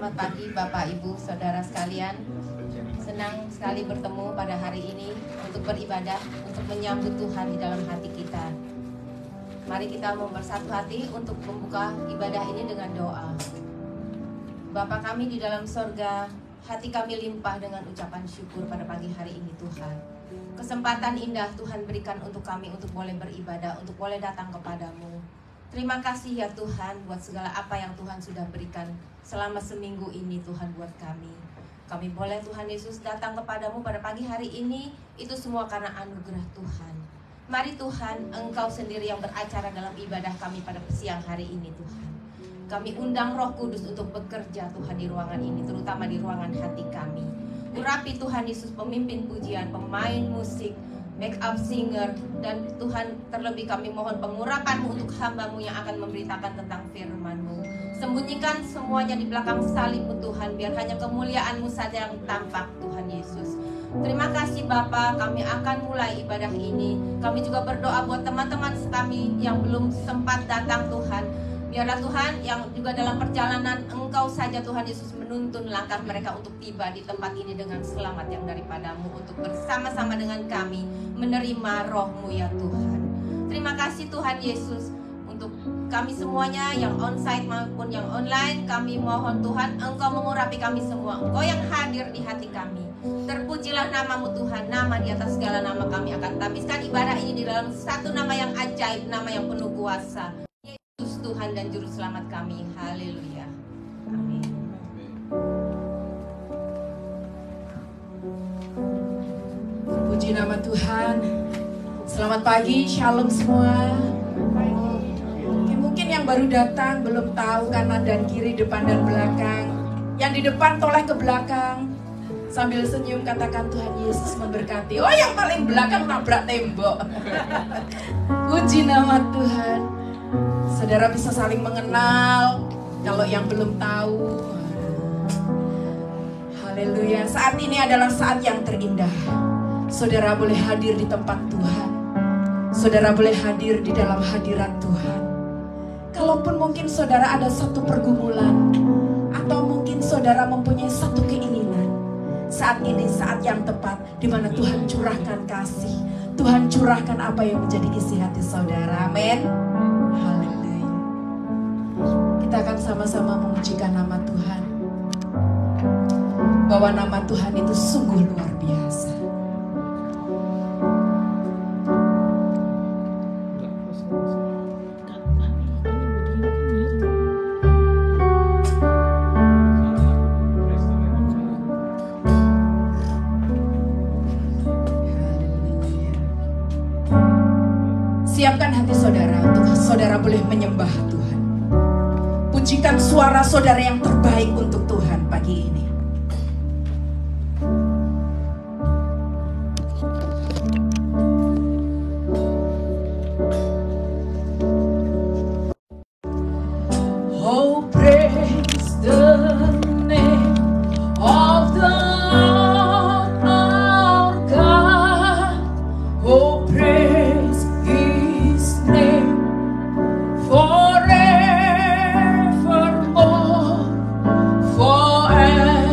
Selamat pagi Bapak Ibu Saudara sekalian. Senang sekali bertemu pada hari ini untuk beribadah, untuk menyambut Tuhan di dalam hati kita. Mari kita mau bersatu hati untuk membuka ibadah ini dengan doa. Bapa kami di dalam sorga, hati kami limpah dengan ucapan syukur pada pagi hari ini Tuhan. Kesempatan indah Tuhan berikan untuk kami untuk boleh beribadah, untuk boleh datang kepadamu. Terima kasih ya Tuhan buat segala apa yang Tuhan sudah berikan selama seminggu ini Tuhan buat kami. Kami boleh Tuhan Yesus datang kepadamu pada pagi hari ini, itu semua karena anugerah Tuhan. Mari Tuhan, Engkau sendiri yang beracara dalam ibadah kami pada siang hari ini Tuhan. Kami undang Roh Kudus untuk bekerja Tuhan di ruangan ini, terutama di ruangan hati kami. Urapi Tuhan Yesus pemimpin pujian, pemain musik, make up singer, dan Tuhan terlebih kami mohon pengurapan-Mu untuk hamba-Mu yang akan memberitakan tentang firman-Mu. Sembunyikan semuanya di belakang salib-Mu Tuhan, biar hanya kemuliaan-Mu saja yang tampak Tuhan Yesus. Terima kasih Bapa, kami akan mulai ibadah ini. Kami juga berdoa buat teman-teman kami yang belum sempat datang Tuhan. Biarlah Tuhan yang juga dalam perjalanan Engkau saja Tuhan Yesus menuntun langkah mereka untuk tiba di tempat ini dengan selamat yang daripada-Mu, untuk bersama-sama dengan kami menerima Roh-Mu ya Tuhan. Terima kasih Tuhan Yesus untuk kami semuanya yang onsite maupun yang online. Kami mohon Tuhan Engkau mengurapi kami semua, Engkau yang hadir di hati kami. Terpujilah nama-Mu Tuhan, nama di atas segala nama. Kami akan tapiskan ibadah ini di dalam satu nama yang ajaib, nama yang penuh kuasa, Tuhan dan Juru Selamat kami. Haleluya. Amin. Puji nama Tuhan. Selamat pagi, shalom semua. Mungkin yang baru datang belum tahu kanan dan kiri, depan dan belakang. Yang di depan toleh ke belakang. Sambil senyum katakan Tuhan Yesus memberkati. Oh, yang paling belakang nabrak tembok. Puji nama Tuhan. Saudara bisa saling mengenal. Kalau yang belum tahu, haleluya. Saat ini adalah saat yang terindah. Saudara boleh hadir di tempat Tuhan. Saudara boleh hadir di dalam hadirat Tuhan. Kalaupun mungkin saudara ada satu pergumulan, atau mungkin saudara mempunyai satu keinginan, saat ini saat yang tepat di mana Tuhan curahkan kasih. Tuhan curahkan apa yang menjadi isi hati saudara. Amin. Kita akan sama-sama memujikan nama Tuhan, bahwa nama Tuhan itu sungguh luar biasa. Siapkan hati saudara untuk saudara boleh menyembah Tuhan. Pujikan suara saudara yang terbaik untuk Tuhan pagi ini. Oh, praise the name of the Lord our God. Oh, praise His name forever. Forever.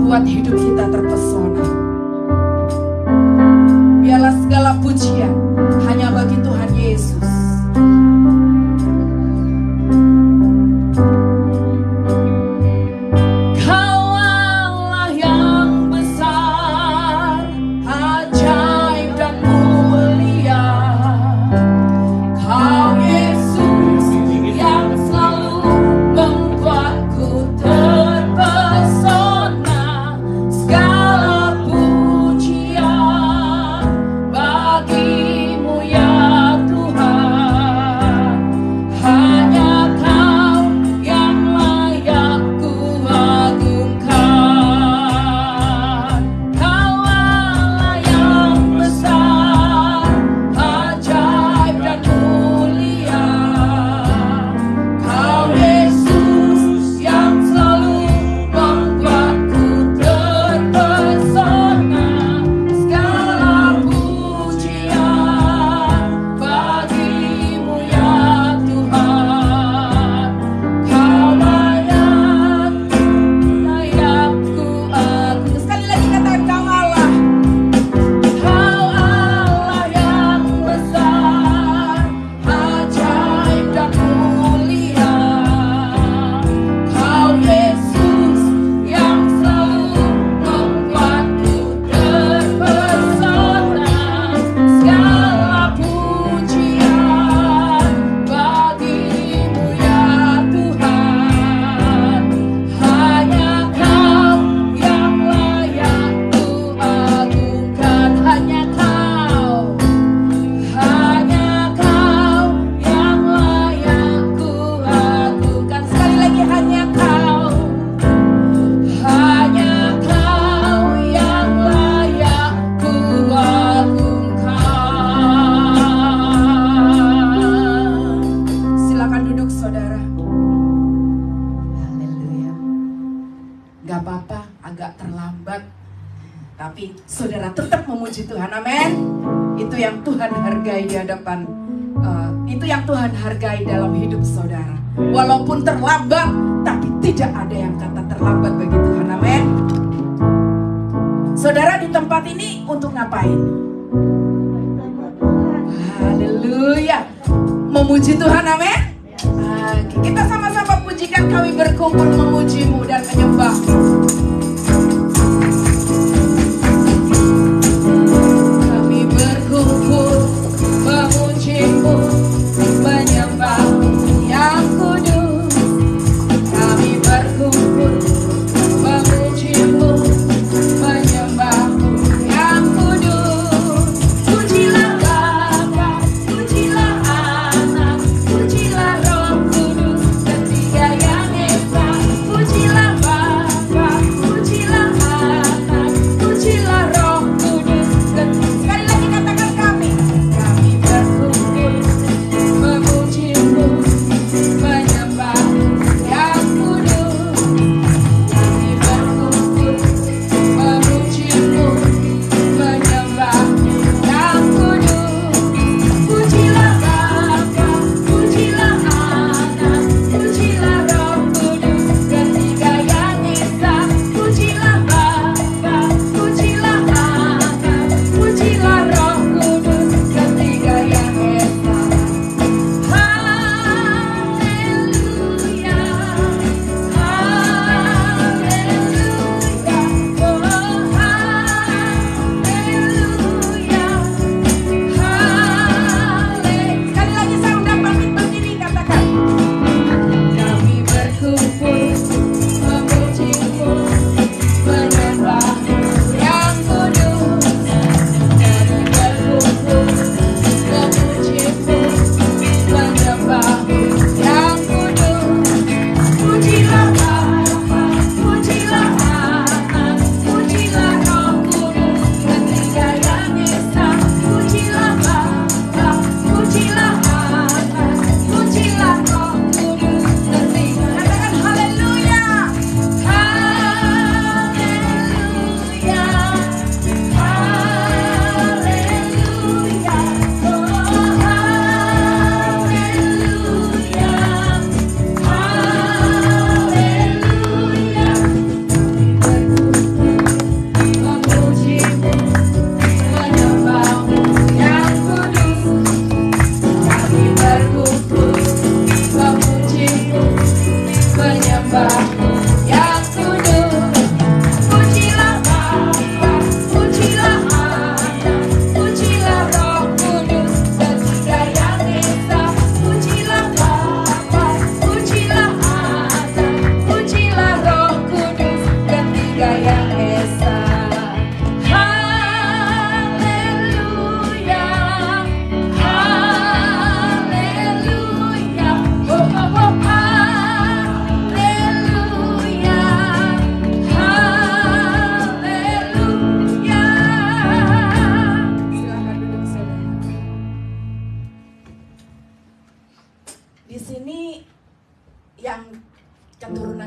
membuat hidup kita terpesona. Biarlah segala pujian hanya bagi Tuhan Yesus. Tapi saudara tetap memuji Tuhan, amin. Itu yang Tuhan hargai di hadapan, itu yang Tuhan hargai dalam hidup saudara. Walaupun terlambat, tapi tidak ada yang kata terlambat bagi Tuhan, amin. Saudara di tempat ini untuk ngapain? Haleluya, memuji Tuhan, amin. Kita sama-sama pujikan, kami berkumpul memuji-Mu dan menyembah-Mu. Memuji-Mu, menyembah-Mu yang kudus. Kami berkumpul memuji-Mu, menyembah-Mu yang kudus. Pujilah Bapa, pujilah Anak, pujilah Roh Kudus, ketiga yang esa. Pujilah Bapa,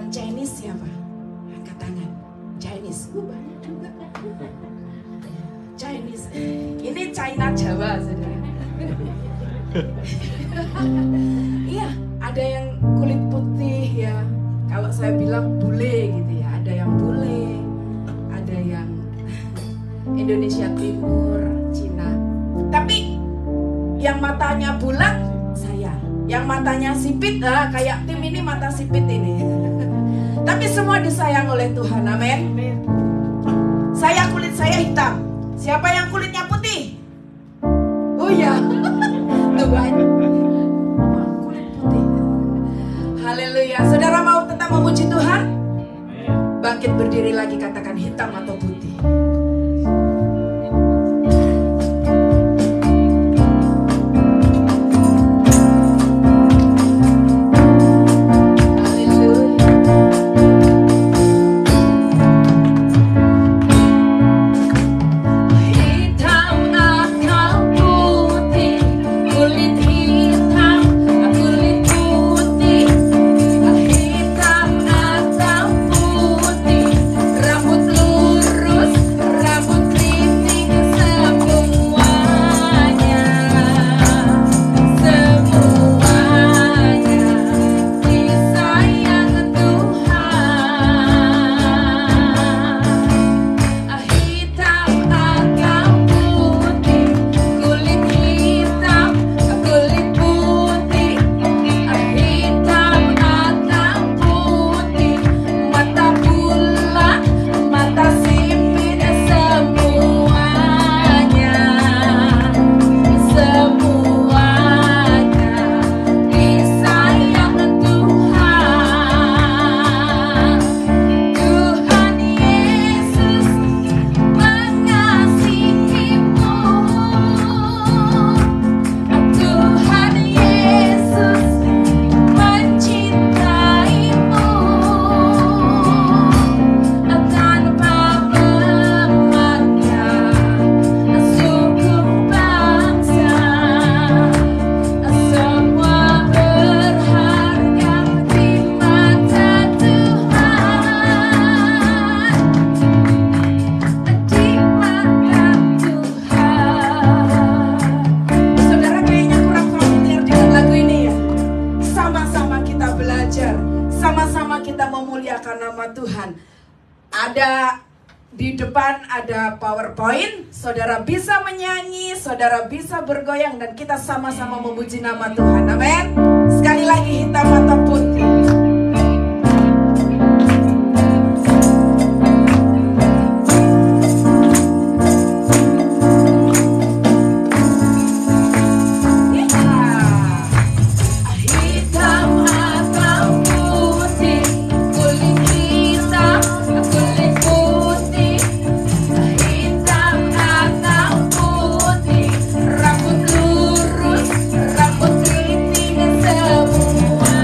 orang Chinese siapa? Angkat tangan. Chinese. Banyak juga. Chinese. Ini China Jawa, saudara. Iya, ada yang kulit putih ya. Kalau saya bilang bule gitu ya. Ada yang bule, ada yang Indonesia Timur, Cina. Tapi yang matanya bulat saya, yang matanya sipit, kayak tim ini mata sipit ini. Tapi semua disayang oleh Tuhan, amin. Kulit saya hitam. Siapa yang kulitnya putih? Oh ya, Tuhan. Kulit putih. Haleluya. Saudara mau tetap memuji Tuhan? Bangkit berdiri lagi, katakan hitam atau putih. Saudara bisa menyanyi, saudara bisa bergoyang, dan kita sama-sama memuji nama Tuhan. Amin. Sekali lagi, hitam atau putih. Rambut keriting semua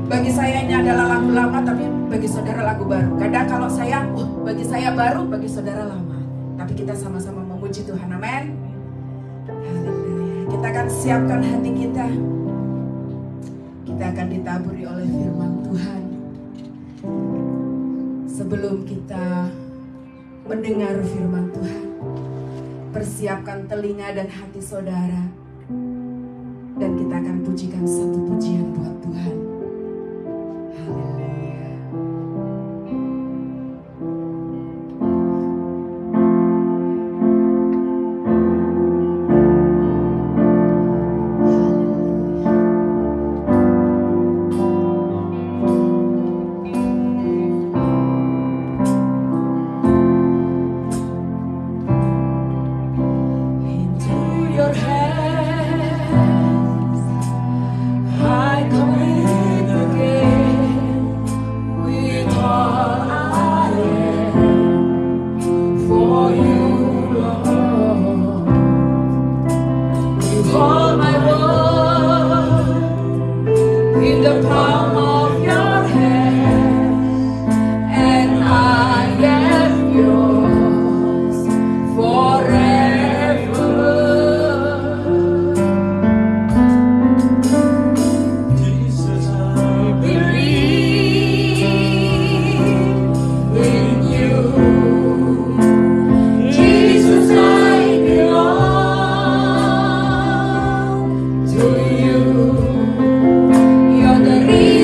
Bagi saya ini adalah lagu lama, tapi bagi saudara lagu baru. Kadang kalau saya, bagi saya baru, bagi saudara lama. Tapi kita sama-sama memuji Tuhan, amin. Haleluya. Kita akan siapkan hati kita. Kita akan ditaburi oleh firman Tuhan. Sebelum kita mendengar firman Tuhan, persiapkan telinga dan hati saudara. Dan kita akan pujikan satu pujian buat Tuhan. Haleluya. You're the reason.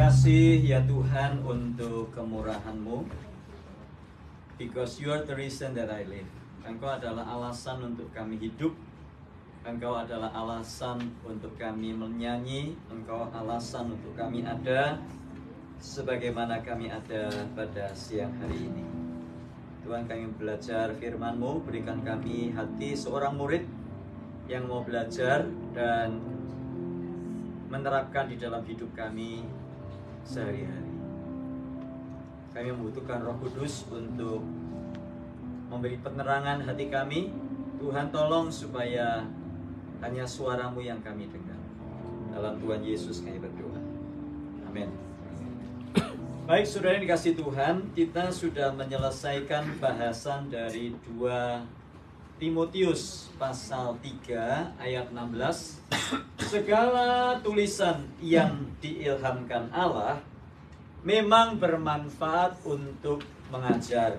kasih ya Tuhan untuk kemurahan-Mu. Because you are the reason that I live. Engkau adalah alasan untuk kami hidup. Engkau adalah alasan untuk kami menyanyi. Engkau alasan untuk kami ada sebagaimana kami ada pada siang hari ini. Tuhan, kami belajar firman-Mu. Berikan kami hati seorang murid yang mau belajar dan menerapkan di dalam hidup kami sehari-hari. Kami membutuhkan Roh Kudus untuk memberi penerangan hati kami. Tuhan, tolong supaya hanya suara-Mu yang kami dengar. Dalam Tuhan Yesus kami berdoa. Amin. Baik, saudara yang dikasihi Tuhan, kita sudah menyelesaikan bahasan dari 2 Timotius pasal 3 ayat 16. Segala tulisan yang diilhamkan Allah memang bermanfaat untuk mengajar,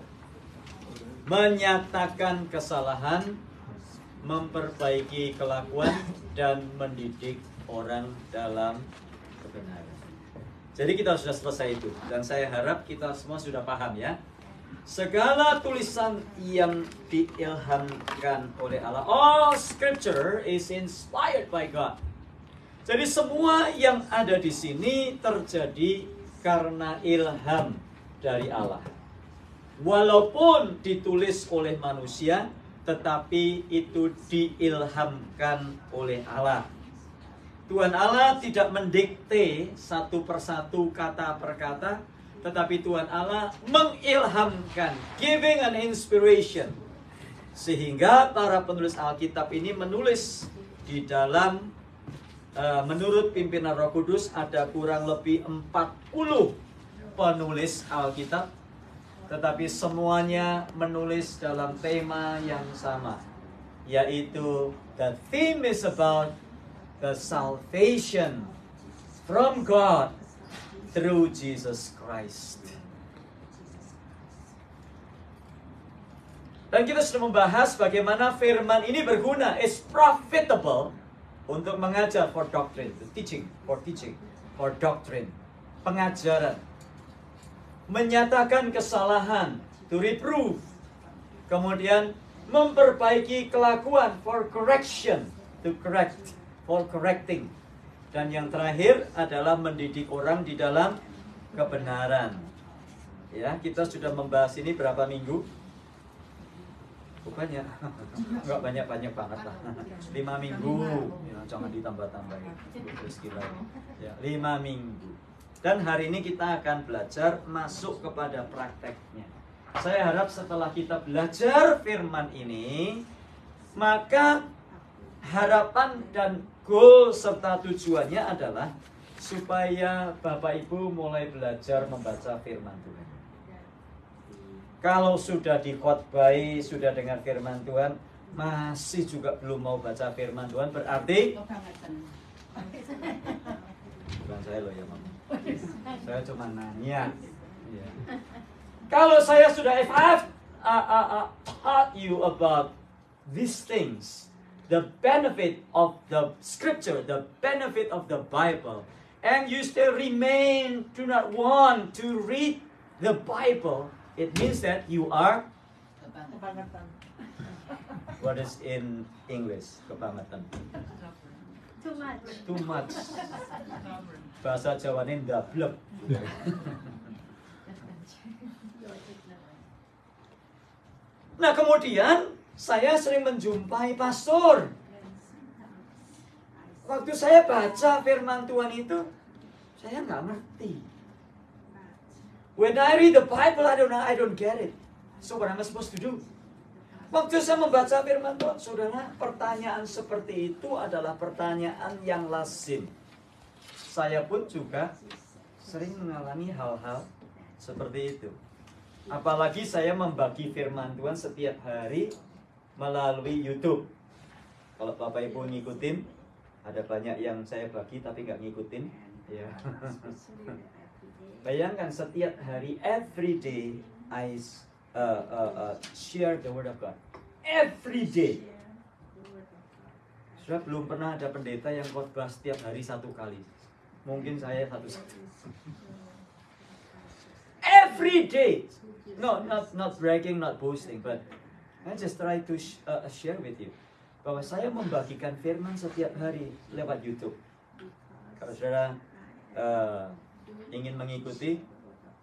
menyatakan kesalahan, memperbaiki kelakuan, dan mendidik orang dalam kebenaran. Jadi kita sudah selesai itu, dan saya harap kita semua sudah paham ya. Segala tulisan yang diilhamkan oleh Allah. All scripture is inspired by God. Jadi semua yang ada di sini terjadi karena ilham dari Allah. Walaupun ditulis oleh manusia, tetapi itu diilhamkan oleh Allah. Tuhan Allah tidak mendikte satu persatu kata per kata, tetapi Tuhan Allah mengilhamkan, giving an inspiration. Sehingga para penulis Alkitab ini menulis di dalam, menurut pimpinan Roh Kudus, ada kurang lebih 40 penulis Alkitab. Tetapi semuanya menulis dalam tema yang sama, yaitu the theme is about the salvation from God through Jesus Christ. Dan kita sudah membahas bagaimana firman ini berguna, is profitable untuk mengajar, for doctrine, for doctrine, pengajaran, menyatakan kesalahan, to reprove, kemudian memperbaiki kelakuan, for correction, to correct, for correcting. Dan yang terakhir adalah mendidik orang di dalam kebenaran. Ya, kita sudah membahas ini berapa minggu? Bukannya, enggak banyak banget lah. 5 minggu, ya, jangan ditambah-tambah. Ya, 5 minggu. Dan hari ini kita akan belajar masuk kepada prakteknya. Saya harap setelah kita belajar firman ini, maka harapan dan goal serta tujuannya adalah supaya Bapak Ibu mulai belajar membaca firman Tuhan. Kalau sudah dikhotbahi, sudah dengar firman Tuhan, masih juga belum mau baca firman Tuhan, berarti bukan saya loh ya Mama. Saya cuma nanya. Ya. Kalau saya sudah taught you about these things, the benefit of the scripture, the benefit of the Bible, and you still do not want to read the Bible, it means that you are what is in English? Kebangetan. Too much. Bahasa Jawanya ndablek. Nah, kemudian saya sering menjumpai pastor. Waktu saya baca firman Tuhan itu, saya nggak ngerti. When I read the Bible, I don't get it. So what am I supposed to do? Waktu saya membaca firman Tuhan, saudara, pertanyaan seperti itu adalah pertanyaan yang lazim. Saya pun juga sering mengalami hal-hal seperti itu. Apalagi saya membagi firman Tuhan setiap hari melalui YouTube. Kalau Bapak Ibu ngikutin, ada banyak yang saya bagi tapi nggak ngikutin. Ya. Bayangkan setiap hari, every day I share the word of God. Every day. Sudah belum pernah ada pendeta yang khotbah setiap hari 1 kali. Mungkin saya satu-satu. Every day. No, not bragging, not boasting, but I just try to share with you bahwa saya membagikan firman setiap hari lewat YouTube. Kalau saudara ingin mengikuti,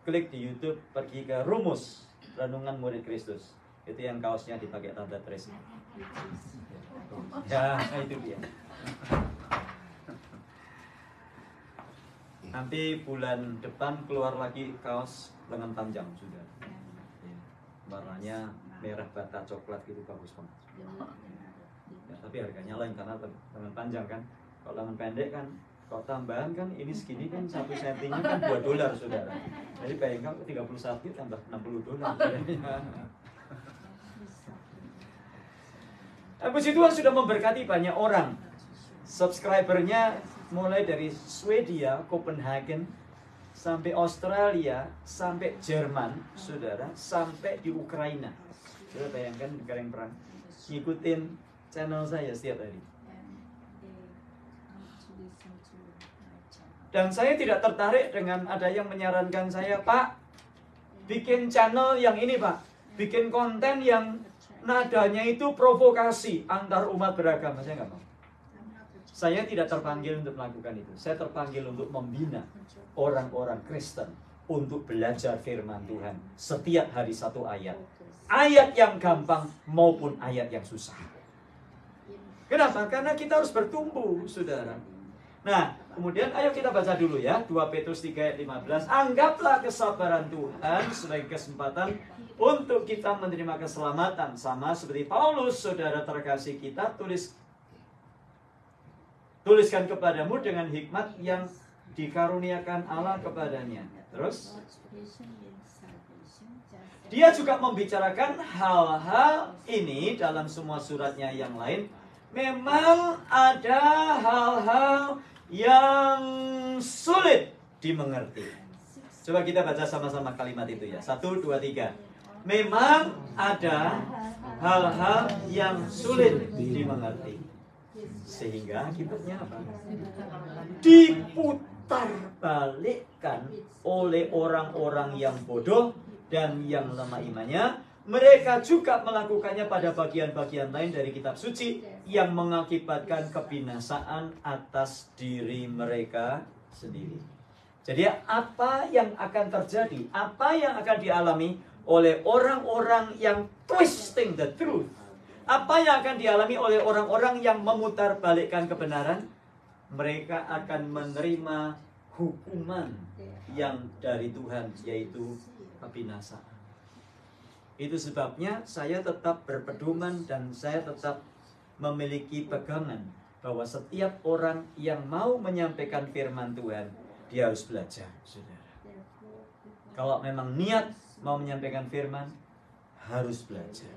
klik di YouTube, pergi ke Rumus Renungan Murid Kristus. Itu yang kaosnya dipakai Tante Tracy. Ya, itu dia. Nanti bulan depan keluar lagi kaos lengan panjang sudah. Ya, warnanya merah bata coklat gitu, bagus banget. Ya, tapi harganya lain karena lengan panjang kan. Kalau lengan pendek kan, kalau tambahan kan ini segini kan 1 sentinya kan $2 saudara. Jadi bayangkan 31 tambah $60. Puji Tuhan sudah memberkati banyak orang. Subscribernya mulai dari Swedia, Copenhagen, sampai Australia, sampai Jerman, saudara, sampai di Ukraina. Saudara bayangkan negara yang perang, ngikutin channel saya setiap hari. Dan saya tidak tertarik dengan ada yang menyarankan saya, Pak, bikin channel yang ini, Pak, bikin konten yang nadanya itu provokasi antar umat beragama. Saya nggak mau. Saya tidak terpanggil untuk melakukan itu. Saya terpanggil untuk membina orang-orang Kristen untuk belajar firman Tuhan setiap hari 1 ayat. Ayat yang gampang maupun ayat yang susah. Kenapa? Karena kita harus bertumbuh, saudara. Nah, kemudian ayo kita baca dulu ya, 2 Petrus 3 ayat 15. Anggaplah kesabaran Tuhan sebagai kesempatan untuk kita menerima keselamatan. Sama seperti Paulus, saudara terkasih kita, tuliskan kepadamu dengan hikmat yang dikaruniakan Allah kepadanya. Terus, dia juga membicarakan hal-hal ini dalam semua suratnya yang lain. Memang ada hal-hal yang sulit dimengerti. Coba kita baca sama-sama kalimat itu ya. 1, 2, 3. Memang ada hal-hal yang sulit dimengerti. Sehingga akibatnya apa? Diputarbalikkan oleh orang-orang yang bodoh dan yang lemah imannya. Mereka juga melakukannya pada bagian-bagian lain dari kitab suci yang mengakibatkan kebinasaan atas diri mereka sendiri. Jadi apa yang akan terjadi? Apa yang akan dialami oleh orang-orang yang twisting the truth? Apa yang akan dialami oleh orang-orang yang memutarbalikkan kebenaran? Mereka akan menerima hukuman yang dari Tuhan, yaitu kebinasaan. Itu sebabnya saya tetap berpedoman dan saya tetap memiliki pegangan bahwa setiap orang yang mau menyampaikan firman Tuhan, dia harus belajar, saudara. Kalau memang niat mau menyampaikan firman, harus belajar.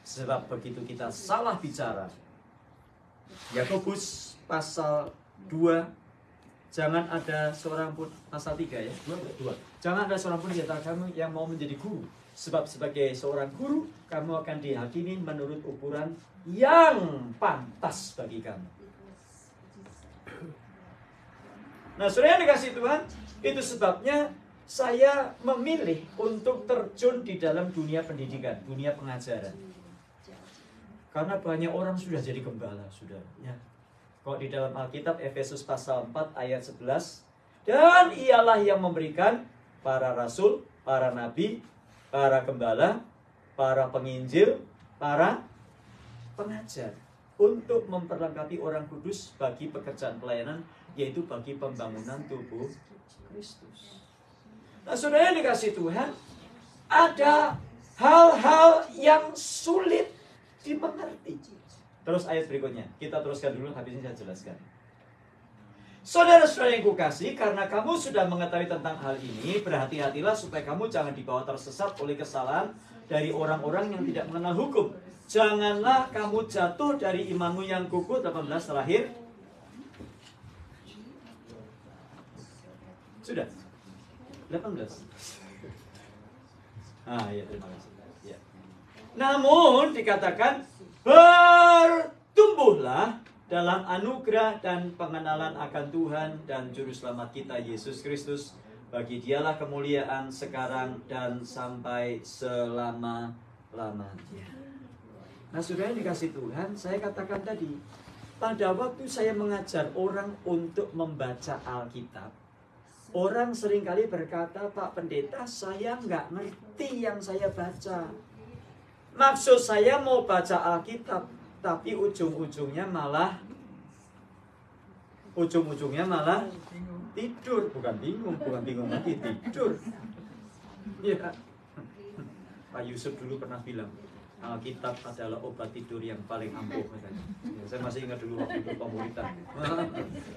Sebab begitu kita salah bicara, Yakobus pasal 2, jangan ada seorang pun, pasal 3 ya, 2. Jangan ada seorang pun di antara kamu yang mau menjadi guru. Sebab sebagai seorang guru, kamu akan dihakimi menurut ukuran yang pantas bagi kamu. Nah, saudara yang dikasih Tuhan, itu sebabnya saya memilih untuk terjun di dalam dunia pendidikan, dunia pengajaran. Karena banyak orang sudah jadi gembala, saudara. Ya. Kalau di dalam Alkitab, Efesus pasal 4 ayat 11, dan ialah yang memberikan para rasul, para nabi, para gembala, para penginjil, para pengajar untuk memperlengkapi orang kudus bagi pekerjaan pelayanan, yaitu bagi pembangunan tubuh Kristus. Nah, saudara yang dikasih Tuhan, ada hal-hal yang sulit dimengerti. Terus ayat berikutnya, kita teruskan dulu, habis ini saya jelaskan. Saudara-saudara yang kukasih, karena kamu sudah mengetahui tentang hal ini, berhati-hatilah supaya kamu jangan dibawa tersesat oleh kesalahan dari orang-orang yang tidak mengenal hukum. Janganlah kamu jatuh dari imanmu yang kukuh. 18 terakhir. Sudah? 18. Ya, terima kasih. Ya. Namun dikatakan bertumbuhlah dalam anugerah dan pengenalan akan Tuhan dan Juru Selamat kita Yesus Kristus. Bagi Dialah kemuliaan sekarang dan sampai selama-lamanya. Nah, saudara yang dikasih Tuhan, saya katakan tadi, pada waktu saya mengajar orang untuk membaca Alkitab, orang seringkali berkata, Pak Pendeta, saya nggak ngerti yang saya baca. Maksud saya mau baca Alkitab, tapi ujung-ujungnya malah tidur. Bukan bingung lagi, tidur. Ya. Pak Yusuf dulu pernah bilang, Alkitab adalah obat tidur yang paling ampuh katanya. Ya, saya masih ingat dulu waktu itu pemuritan.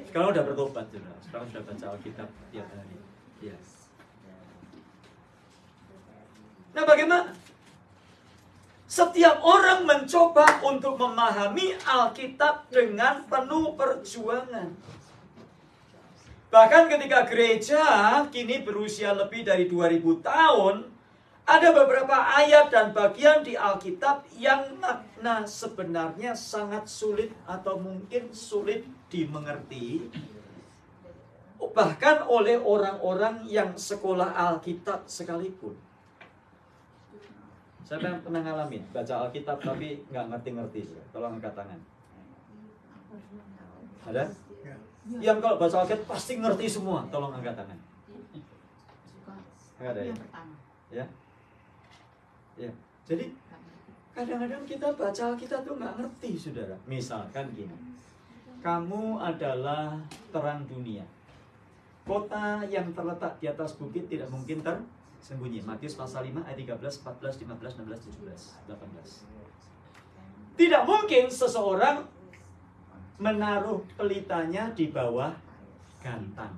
Sekarang udah bertobat sudah. Sekarang sudah baca Alkitab tiap hari. Ya. Nah, bagaimana? Setiap orang mencoba untuk memahami Alkitab dengan penuh perjuangan. Bahkan ketika gereja kini berusia lebih dari 2000 tahun, ada beberapa ayat dan bagian di Alkitab yang makna sebenarnya sangat sulit atau mungkin sulit dimengerti. Bahkan oleh orang-orang yang sekolah Alkitab sekalipun. Saya pernah ngalamin baca Alkitab tapi nggak ngerti-ngerti. Tolong angkat tangan. Ada? Yang kalau baca Alkitab pasti ngerti semua. Tolong angkat tangan. Nggak ada ya? Ya. Ya. Jadi kadang-kadang kita baca Alkitab tuh nggak ngerti, saudara. Misalkan gini, kamu adalah terang dunia. Kota yang terletak di atas bukit tidak mungkin tersembunyi. Matius pasal 5 ayat 13, 14, 15, 16, 17, 18. Tidak mungkin seseorang menaruh pelitanya di bawah gantang.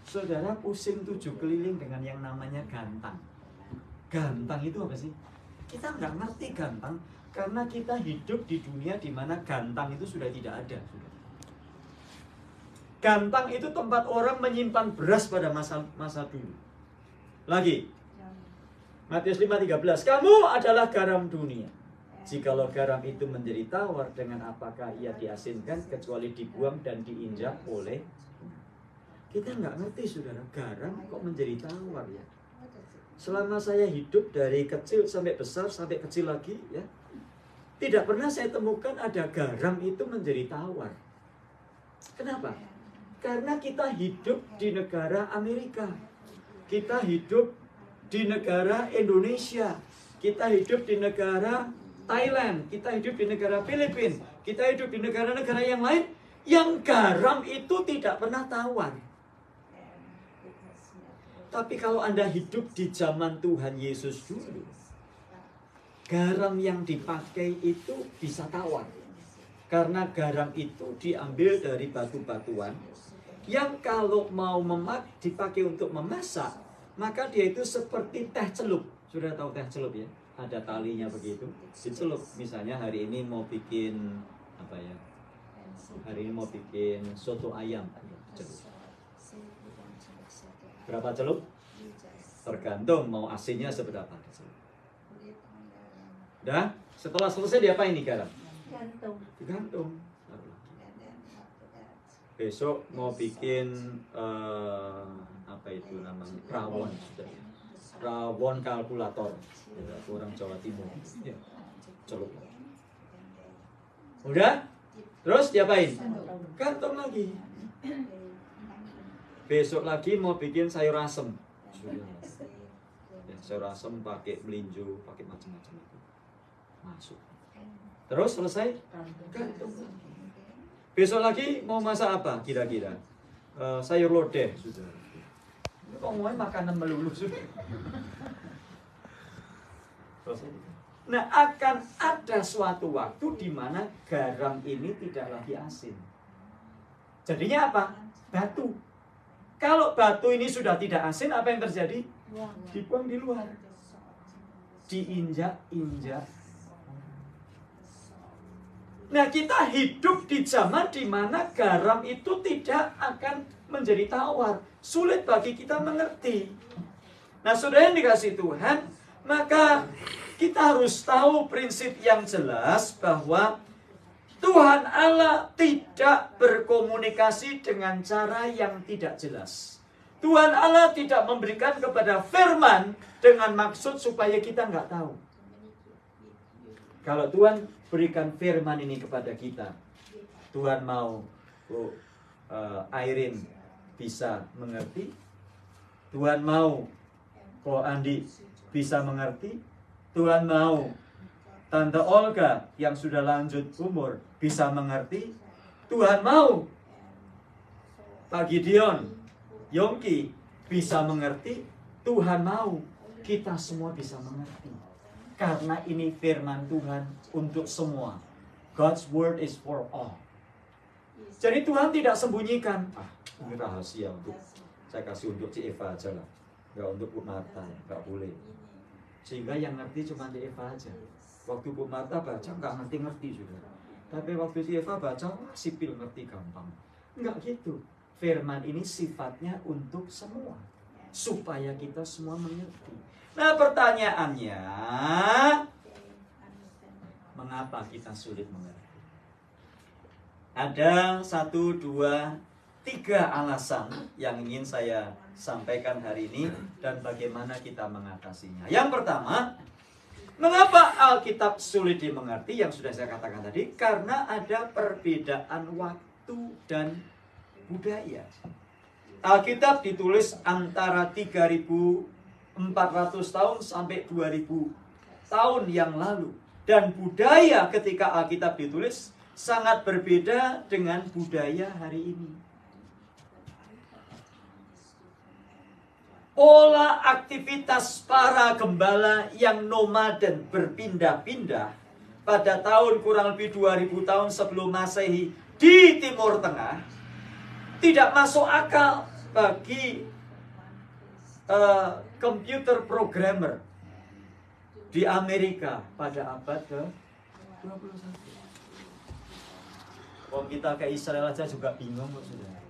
Saudara pusing 7 keliling dengan yang namanya gantang. Gantang itu apa sih? Kita nggak ngerti gantang karena kita hidup di dunia di mana gantang itu sudah tidak ada. Gantang itu tempat orang menyimpan beras pada masa dulu. Lagi, Matius 5:13, kamu adalah garam dunia. Jikalau garam itu menjadi tawar, dengan apakah ia diasinkan kecuali dibuang dan diinjak oleh. Kita nggak ngerti, saudara, garam kok menjadi tawar ya. Selama saya hidup dari kecil sampai besar, sampai kecil lagi ya, tidak pernah saya temukan ada garam itu menjadi tawar. Kenapa? Karena kita hidup di negara Amerika, kita hidup di negara Indonesia, kita hidup di negara Thailand, kita hidup di negara Filipina, kita hidup di negara-negara yang lain yang garam itu tidak pernah tawar. Tapi kalau Anda hidup di zaman Tuhan Yesus dulu, garam yang dipakai itu bisa tawar. Karena garam itu diambil dari batu-batuan yang kalau mau dipakai untuk memasak, maka dia itu seperti teh celup. Sudah tahu teh celup ya? Ada talinya begitu, dicelup. Misalnya hari ini mau bikin apa ya? Hari ini mau bikin soto ayam. Berapa celup? Tergantung mau asinnya seberapa. Dah, setelah selesai diapain nih garam? Gantung. Besok mau bikin apa itu namanya? Rawon. Rawon kalkulator. Orang Jawa Timur. Celup. Udah? Terus diapain? Gantung lagi. Besok lagi mau bikin sayur asem. Ya, sayur asem pakai melinjo, pakai macam-macam itu. Masuk. Terus selesai? Gantung. Besok lagi mau masak apa kira-kira? Sayur lodeh sudah. Kok ngomongin makanan melulu sudah. Nah, akan ada suatu waktu di mana garam ini tidak lagi asin. Jadinya apa? Batu. Kalau batu ini sudah tidak asin, apa yang terjadi? Dibuang di luar. Diinjak-injak. Nah, kita hidup di zaman di mana garam itu tidak akan menjadi tawar. Sulit bagi kita mengerti. Nah, saudara yang dikasih Tuhan, maka kita harus tahu prinsip yang jelas bahwa Tuhan Allah tidak berkomunikasi dengan cara yang tidak jelas. Tuhan Allah tidak memberikan kepada firman dengan maksud supaya kita nggak tahu. Kalau Tuhan berikan firman ini kepada kita, Tuhan mau Airin bisa mengerti, Tuhan mau Andi bisa mengerti, Tuhan mau Tante Olga yang sudah lanjut umur bisa mengerti, Tuhan mau Pak Gideon, Yongki bisa mengerti, Tuhan mau kita semua bisa mengerti. Karena ini firman Tuhan untuk semua. God's word is for all. Jadi Tuhan tidak sembunyikan. Ini rahasia untuk saya kasih untuk si Eva aja lah. Nggak untuk Bu Marta, nggak boleh. Sehingga yang ngerti cuma si Eva aja. Waktu Bu Marta baca nggak ngerti-ngerti juga. Tapi waktu si Eva baca, sipil ngerti gampang. Nggak gitu. Firman ini sifatnya untuk semua. Supaya kita semua mengerti. Nah pertanyaannya, mengapa kita sulit mengerti? Ada 1, 2, 3 alasan yang ingin saya sampaikan hari ini dan bagaimana kita mengatasinya. Yang pertama, mengapa Alkitab sulit dimengerti? Yang sudah saya katakan tadi, karena ada perbedaan waktu dan budaya. Alkitab ditulis antara 3.400 tahun sampai 2.000 tahun yang lalu. Dan budaya ketika Alkitab ditulis sangat berbeda dengan budaya hari ini. Pola aktivitas para gembala yang nomaden berpindah-pindah pada tahun kurang lebih 2000 tahun sebelum Masehi di Timur Tengah tidak masuk akal bagi computer programmer di Amerika pada abad ke-21. Kalau kita ke Israel aja juga bingung kok sudah.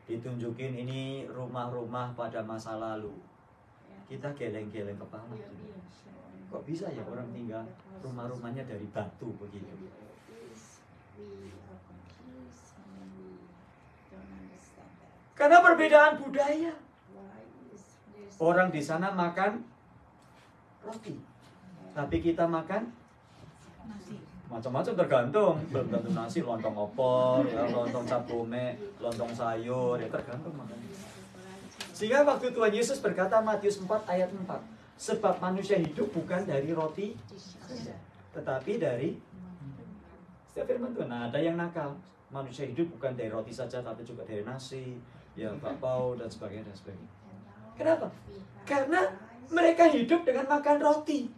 Ditunjukin ini rumah-rumah pada masa lalu. Kita geleng-geleng kepala. Kok bisa ya orang tinggal rumah-rumahnya dari batu begitu? Karena perbedaan budaya. Orang di sana makan roti, tapi kita makan macam-macam, tergantung. Belum tentu nasi, lontong opor, ya, lontong cap gome, lontong sayur, ya tergantung makanya. Sehingga waktu Tuhan Yesus berkata Matius 4 ayat 4, sebab manusia hidup bukan dari roti saja, tetapi dari setiap firman Tuhan. Nah, ada yang nakal, manusia hidup bukan dari roti saja, tapi juga dari nasi, ya bakpao dan sebagainya dan sebagainya. Kenapa? Karena mereka hidup dengan makan roti.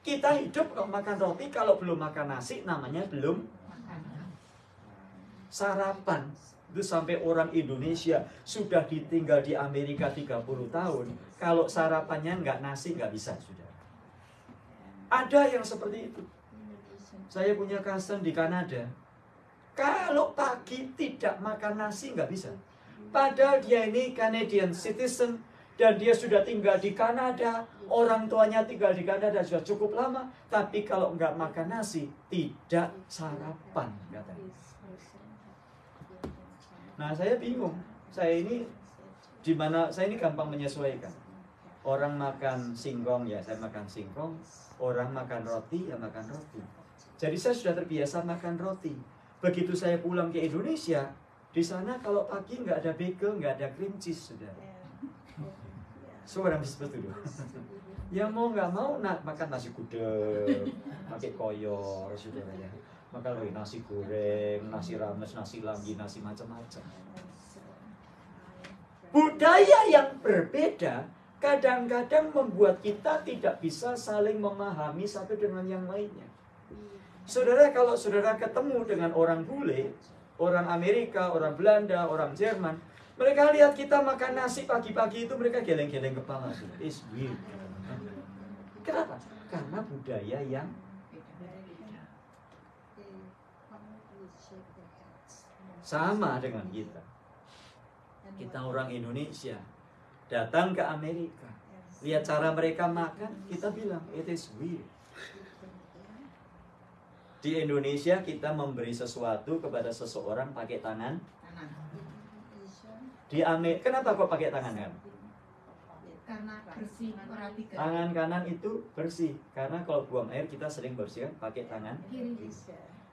Kita hidup kalau makan roti, kalau belum makan nasi namanya belum sarapan. Itu sampai orang Indonesia sudah ditinggal di Amerika 30 tahun, kalau sarapannya nggak nasi nggak bisa, sudah. Ada yang seperti itu. Saya punya cousin di Kanada. Kalau pagi tidak makan nasi nggak bisa. Padahal dia ini Canadian citizen dan dia sudah tinggal di Kanada. Orang tuanya tinggal di Kanada sudah cukup lama, tapi kalau nggak makan nasi, tidak sarapan, katanya. Nah, saya bingung. Saya ini gampang menyesuaikan. Orang makan singkong, ya saya makan singkong. Orang makan roti, ya makan roti. Jadi saya sudah terbiasa makan roti. Begitu saya pulang ke Indonesia, di sana kalau pagi nggak ada bagel, nggak ada cream cheese, sudah. Seorang seperti itu. Ya mau nggak mau makan nasi gudeg, pakai koyor, saudara ya. Makan lagi nasi goreng, nasi rames, nasi lagi, nasi macam-macam. Budaya yang berbeda kadang-kadang membuat kita tidak bisa saling memahami satu dengan yang lainnya. Saudara, kalau saudara ketemu dengan orang bule, orang Amerika, orang Belanda, orang Jerman, mereka lihat kita makan nasi pagi-pagi itu mereka geleng-geleng kepala. It's weird. Kenapa? Karena budaya yang sama dengan kita. Kita orang Indonesia datang ke Amerika, lihat cara mereka makan, kita bilang it is weird. Di Indonesia kita memberi sesuatu kepada seseorang pakai tangan. Di Amerika, kenapa kok pakai tangan kan? Karena bersih, merapikan. Tangan kanan itu bersih. Karena kalau buang air kita sering bersihkan pakai tangan.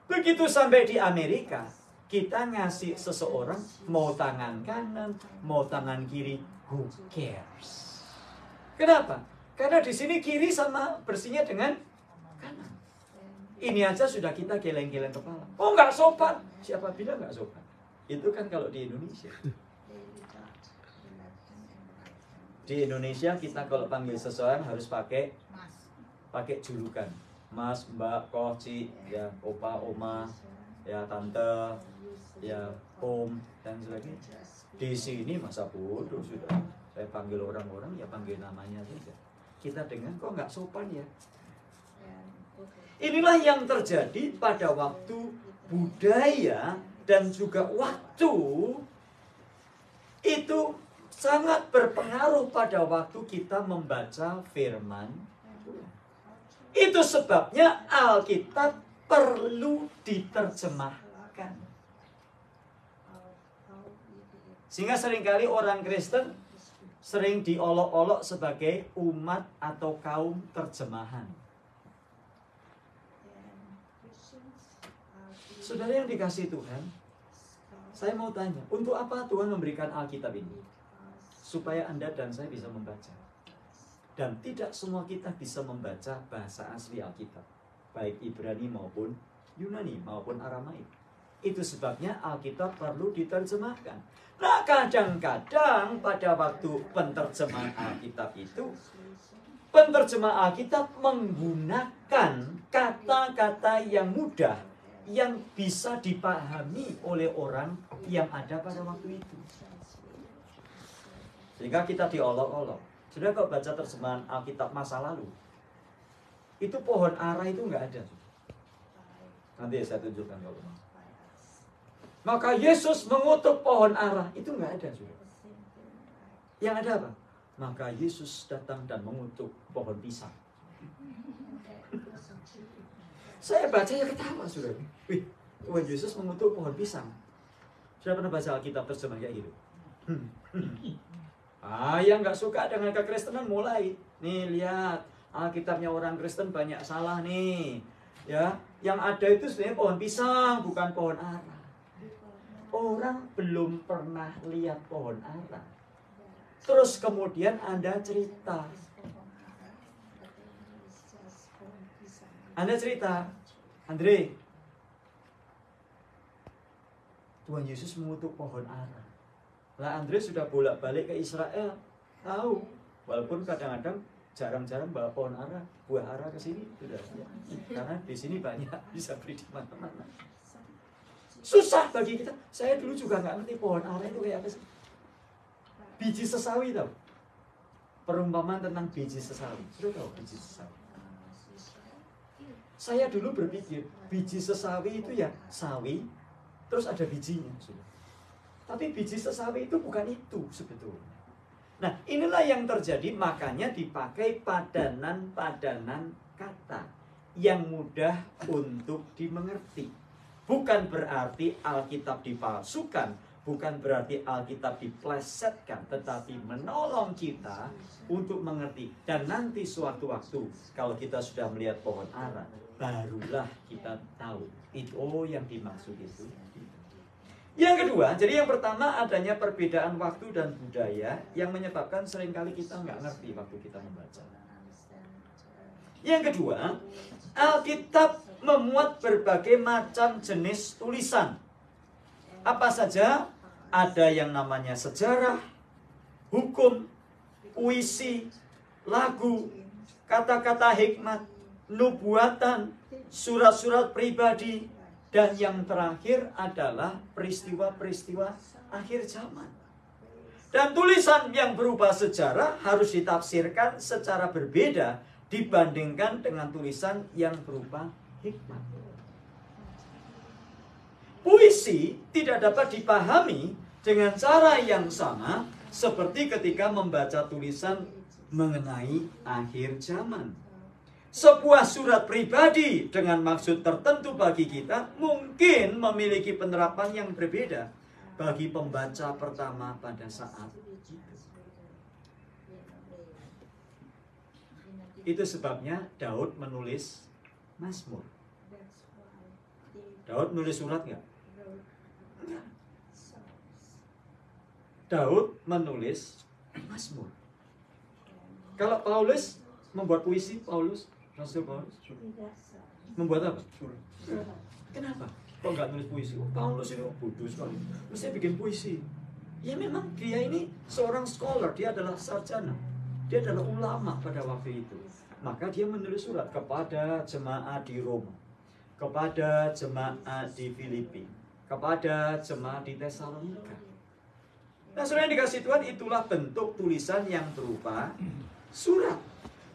Begitu sampai di Amerika, kita ngasih seseorang mau tangan kanan, mau tangan kiri, who cares? Kenapa? Karena di sini kiri sama bersihnya dengan kanan. Ini aja sudah kita geleng-geleng kepala. Oh, nggak sopan. Siapa bilang nggak sopan? Itu kan kalau di Indonesia. Di Indonesia kita kalau panggil seseorang harus pakai julukan. Mas, Mbak, Koci, ya Opa, Oma, ya Tante, ya Om, dan sebagainya. Di sini masa bodoh sudah. Saya panggil orang-orang ya panggil namanya saja. Kita dengar kok nggak sopan ya. Inilah yang terjadi pada waktu budaya dan juga waktu itu sangat berpengaruh pada waktu kita membaca firman. Itu sebabnya Alkitab perlu diterjemahkan. Sehingga seringkali orang Kristen sering diolok-olok sebagai umat atau kaum terjemahan. Saudara yang dikasihi Tuhan, saya mau tanya, untuk apa Tuhan memberikan Alkitab ini? Supaya Anda dan saya bisa membaca. Dan tidak semua kita bisa membaca bahasa asli Alkitab, baik Ibrani maupun Yunani maupun Aramaik. Itu sebabnya Alkitab perlu diterjemahkan. Nah, kadang-kadang pada waktu penterjemahan Alkitab itu, penterjemah Alkitab menggunakan kata-kata yang mudah, yang bisa dipahami oleh orang yang ada pada waktu itu. Sehingga kita diolok-olok. Sudah kok baca terjemahan Alkitab masa lalu, itu pohon ara itu nggak ada. Nanti saya tunjukkan kalau mau. Maka Yesus mengutuk pohon ara, itu nggak ada sudah. Yang ada apa? Maka Yesus datang dan mengutuk pohon pisang. Saya baca ya ketawa sudah. Wih, Tuhan Yesus mengutuk pohon pisang. Sudah pernah baca Alkitab terjemahan kayak gitu? Yang nggak suka dengan kekristenan mulai. Nih lihat, Alkitabnya orang Kristen banyak salah nih. Ya, yang ada itu sebenarnya pohon pisang, bukan pohon ara. Orang belum pernah lihat pohon ara. Terus kemudian Anda cerita. Andre, Tuhan Yesus mengutuk pohon ara. Lah Andre sudah bolak-balik ke Israel, tahu. Walaupun kadang-kadang jarang-jarang bawa pohon ara, buah ara ke sini, sudah. Karena di sini banyak bisa beli di mana-mana. Susah bagi kita. Saya dulu juga nggak ngerti pohon ara itu kayak apa sih. Biji sesawi tahu. Perumpamaan tentang biji sesawi. Sudah tahu biji sesawi? Saya dulu berpikir biji sesawi itu ya sawi, terus ada bijinya. Sudah. Tapi biji sesawi itu bukan itu sebetulnya. Nah, inilah yang terjadi, makanya dipakai padanan-padanan kata yang mudah untuk dimengerti. Bukan berarti Alkitab dipalsukan, bukan berarti Alkitab diplesetkan, tetapi menolong kita untuk mengerti. Dan nanti suatu waktu, kalau kita sudah melihat pohon ara, barulah kita tahu itu yang dimaksud itu. Yang kedua, jadi yang pertama adanya perbedaan waktu dan budaya yang menyebabkan seringkali kita nggak ngerti waktu kita membaca. Yang kedua, Alkitab memuat berbagai macam jenis tulisan. Apa saja? Ada yang namanya sejarah, hukum, puisi, lagu, kata-kata hikmat, nubuatan, surat-surat pribadi, dan yang terakhir adalah peristiwa-peristiwa akhir zaman. Dan tulisan yang berupa sejarah harus ditafsirkan secara berbeda dibandingkan dengan tulisan yang berupa hikmat. Puisi tidak dapat dipahami dengan cara yang sama seperti ketika membaca tulisan mengenai akhir zaman. Sebuah surat pribadi dengan maksud tertentu bagi kita mungkin memiliki penerapan yang berbeda bagi pembaca pertama pada saat itu. Itu sebabnya Daud menulis Mazmur. Daud menulis surat nggak? Enggak. Daud menulis Mazmur. Kalau Paulus membuat puisi, Rasul Paulus membuat apa? Kenapa? Kok nggak nulis puisi? Oh, Paulus ini bodoh sekali. Mesti bikin puisi. Ya memang dia ini seorang scholar, dia adalah sarjana, dia adalah ulama pada waktu itu. Maka dia menulis surat kepada jemaat di Roma, kepada jemaat di Filipi, kepada jemaat di Tesalonika. Nah, saudara yang dikasih Tuhan, itulah bentuk tulisan yang berupa surat.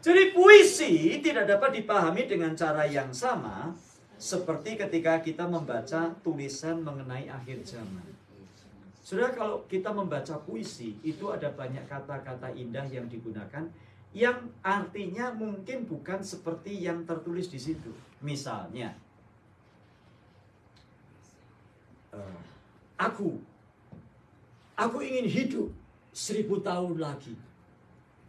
Jadi puisi tidak dapat dipahami dengan cara yang sama seperti ketika kita membaca tulisan mengenai akhir zaman. Saudara, kalau kita membaca puisi, itu ada banyak kata-kata indah yang digunakan yang artinya mungkin bukan seperti yang tertulis di situ. Misalnya, aku ingin hidup 1000 tahun lagi.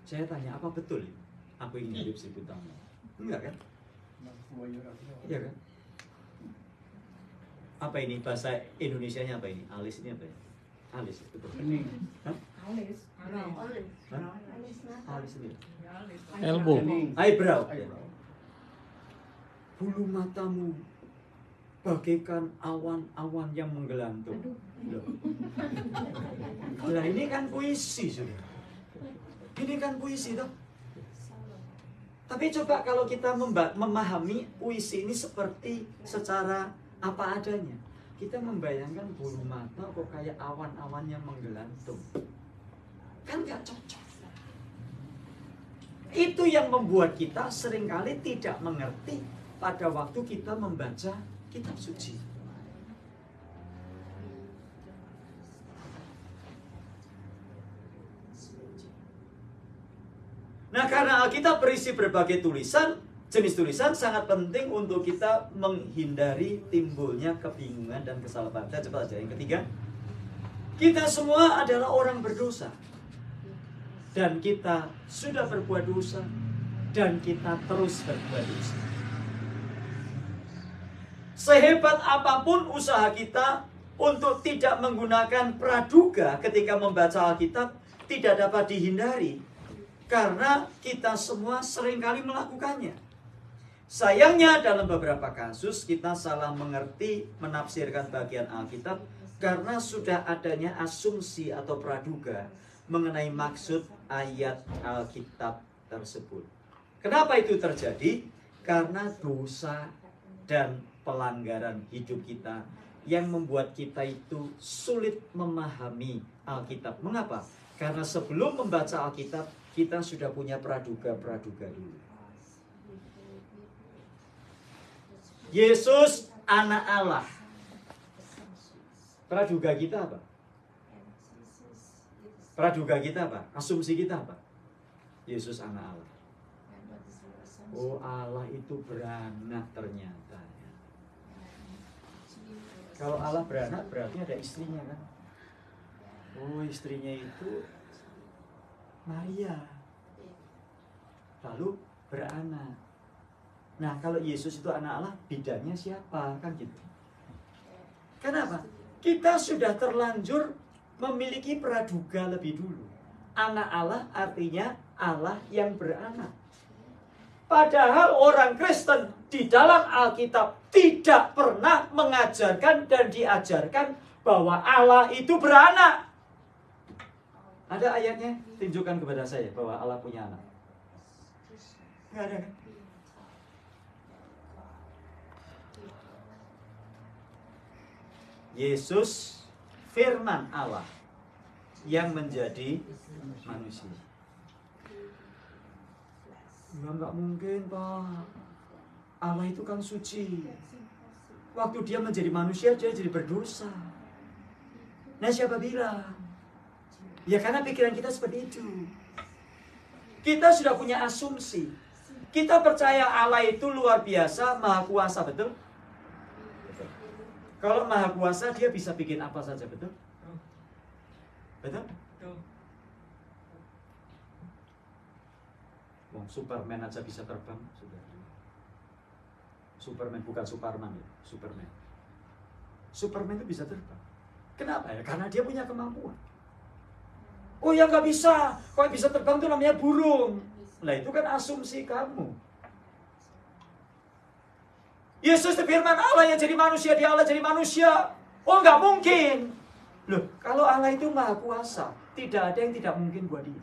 Saya tanya, apa betul ini? Aku ingin hidup 1000 tahun lagi. Enggak kan? Iya kan? Apa ini? Bahasa Indonesianya apa ini? Alis ini apa ya? Alis, betul. Hah? Alis ini. Elbow. Eyebrow. Ya. Bulu matamu bagaikan awan-awan yang menggelantung. Nah, ini kan puisi, saudara. Ini kan puisi, toh. Tapi coba kalau kita memahami puisi ini seperti secara apa adanya. Kita membayangkan bulu mata kok kayak awan-awan yang menggelantung. Kan gak cocok. Itu yang membuat kita seringkali tidak mengerti pada waktu kita membaca kitab suci. Nah, karena Alkitab berisi berbagai tulisan, jenis tulisan sangat penting untuk kita menghindari timbulnya kebingungan dan kesalahpahaman. Kita cepat aja. Yang ketiga, kita semua adalah orang berdosa. Dan kita sudah berbuat dosa. Dan kita terus berbuat dosa. Sehebat apapun usaha kita untuk tidak menggunakan praduga ketika membaca Alkitab, tidak dapat dihindari. Karena kita semua seringkali melakukannya. Sayangnya dalam beberapa kasus kita salah mengerti menafsirkan bagian Alkitab karena sudah adanya asumsi atau praduga mengenai maksud ayat Alkitab tersebut. Kenapa itu terjadi? Karena dosa dan pelanggaran hidup kita yang membuat kita itu sulit memahami Alkitab. Mengapa? Karena sebelum membaca Alkitab, kita sudah punya praduga-praduga dulu. Yesus anak Allah. Praduga kita apa? Praduga kita apa? Asumsi kita apa? Yesus anak Allah. Oh, Allah itu beranak ternyata. Kalau Allah beranak berarti ada istrinya kan? Oh, istrinya itu Maria. Lalu beranak. Nah, kalau Yesus itu anak Allah, bidannya siapa? Kan gitu. Kenapa? Kita sudah terlanjur memiliki praduga lebih dulu. Anak Allah artinya Allah yang beranak. Padahal orang Kristen di dalam Alkitab tidak pernah mengajarkan dan diajarkan bahwa Allah itu beranak. Ada ayatnya? Tunjukkan kepada saya bahwa Allah punya anak. Nggak ada kan? Yesus firman Allah yang menjadi manusia. Ya nggak mungkin, Pak. Allah itu kan suci. Waktu dia menjadi manusia, dia jadi berdosa. Nah, siapa bilang? Ya karena pikiran kita seperti itu. Kita sudah punya asumsi Kita percaya Allah itu luar biasa, maha kuasa, betul? Betul. Kalau maha kuasa, dia bisa bikin apa saja, betul? Betul? Wong Superman aja bisa terbang, sudah. Superman bukan Superman ya, Superman. Superman itu bisa terbang. Kenapa ya? Karena dia punya kemampuan. Oh ya nggak bisa, kalau bisa terbang itu namanya burung. Lah itu kan asumsi kamu. Yesus itu firman Allah yang jadi manusia, dia Allah jadi manusia. Oh nggak mungkin. Loh, kalau Allah itu maha kuasa, tidak ada yang tidak mungkin buat dia.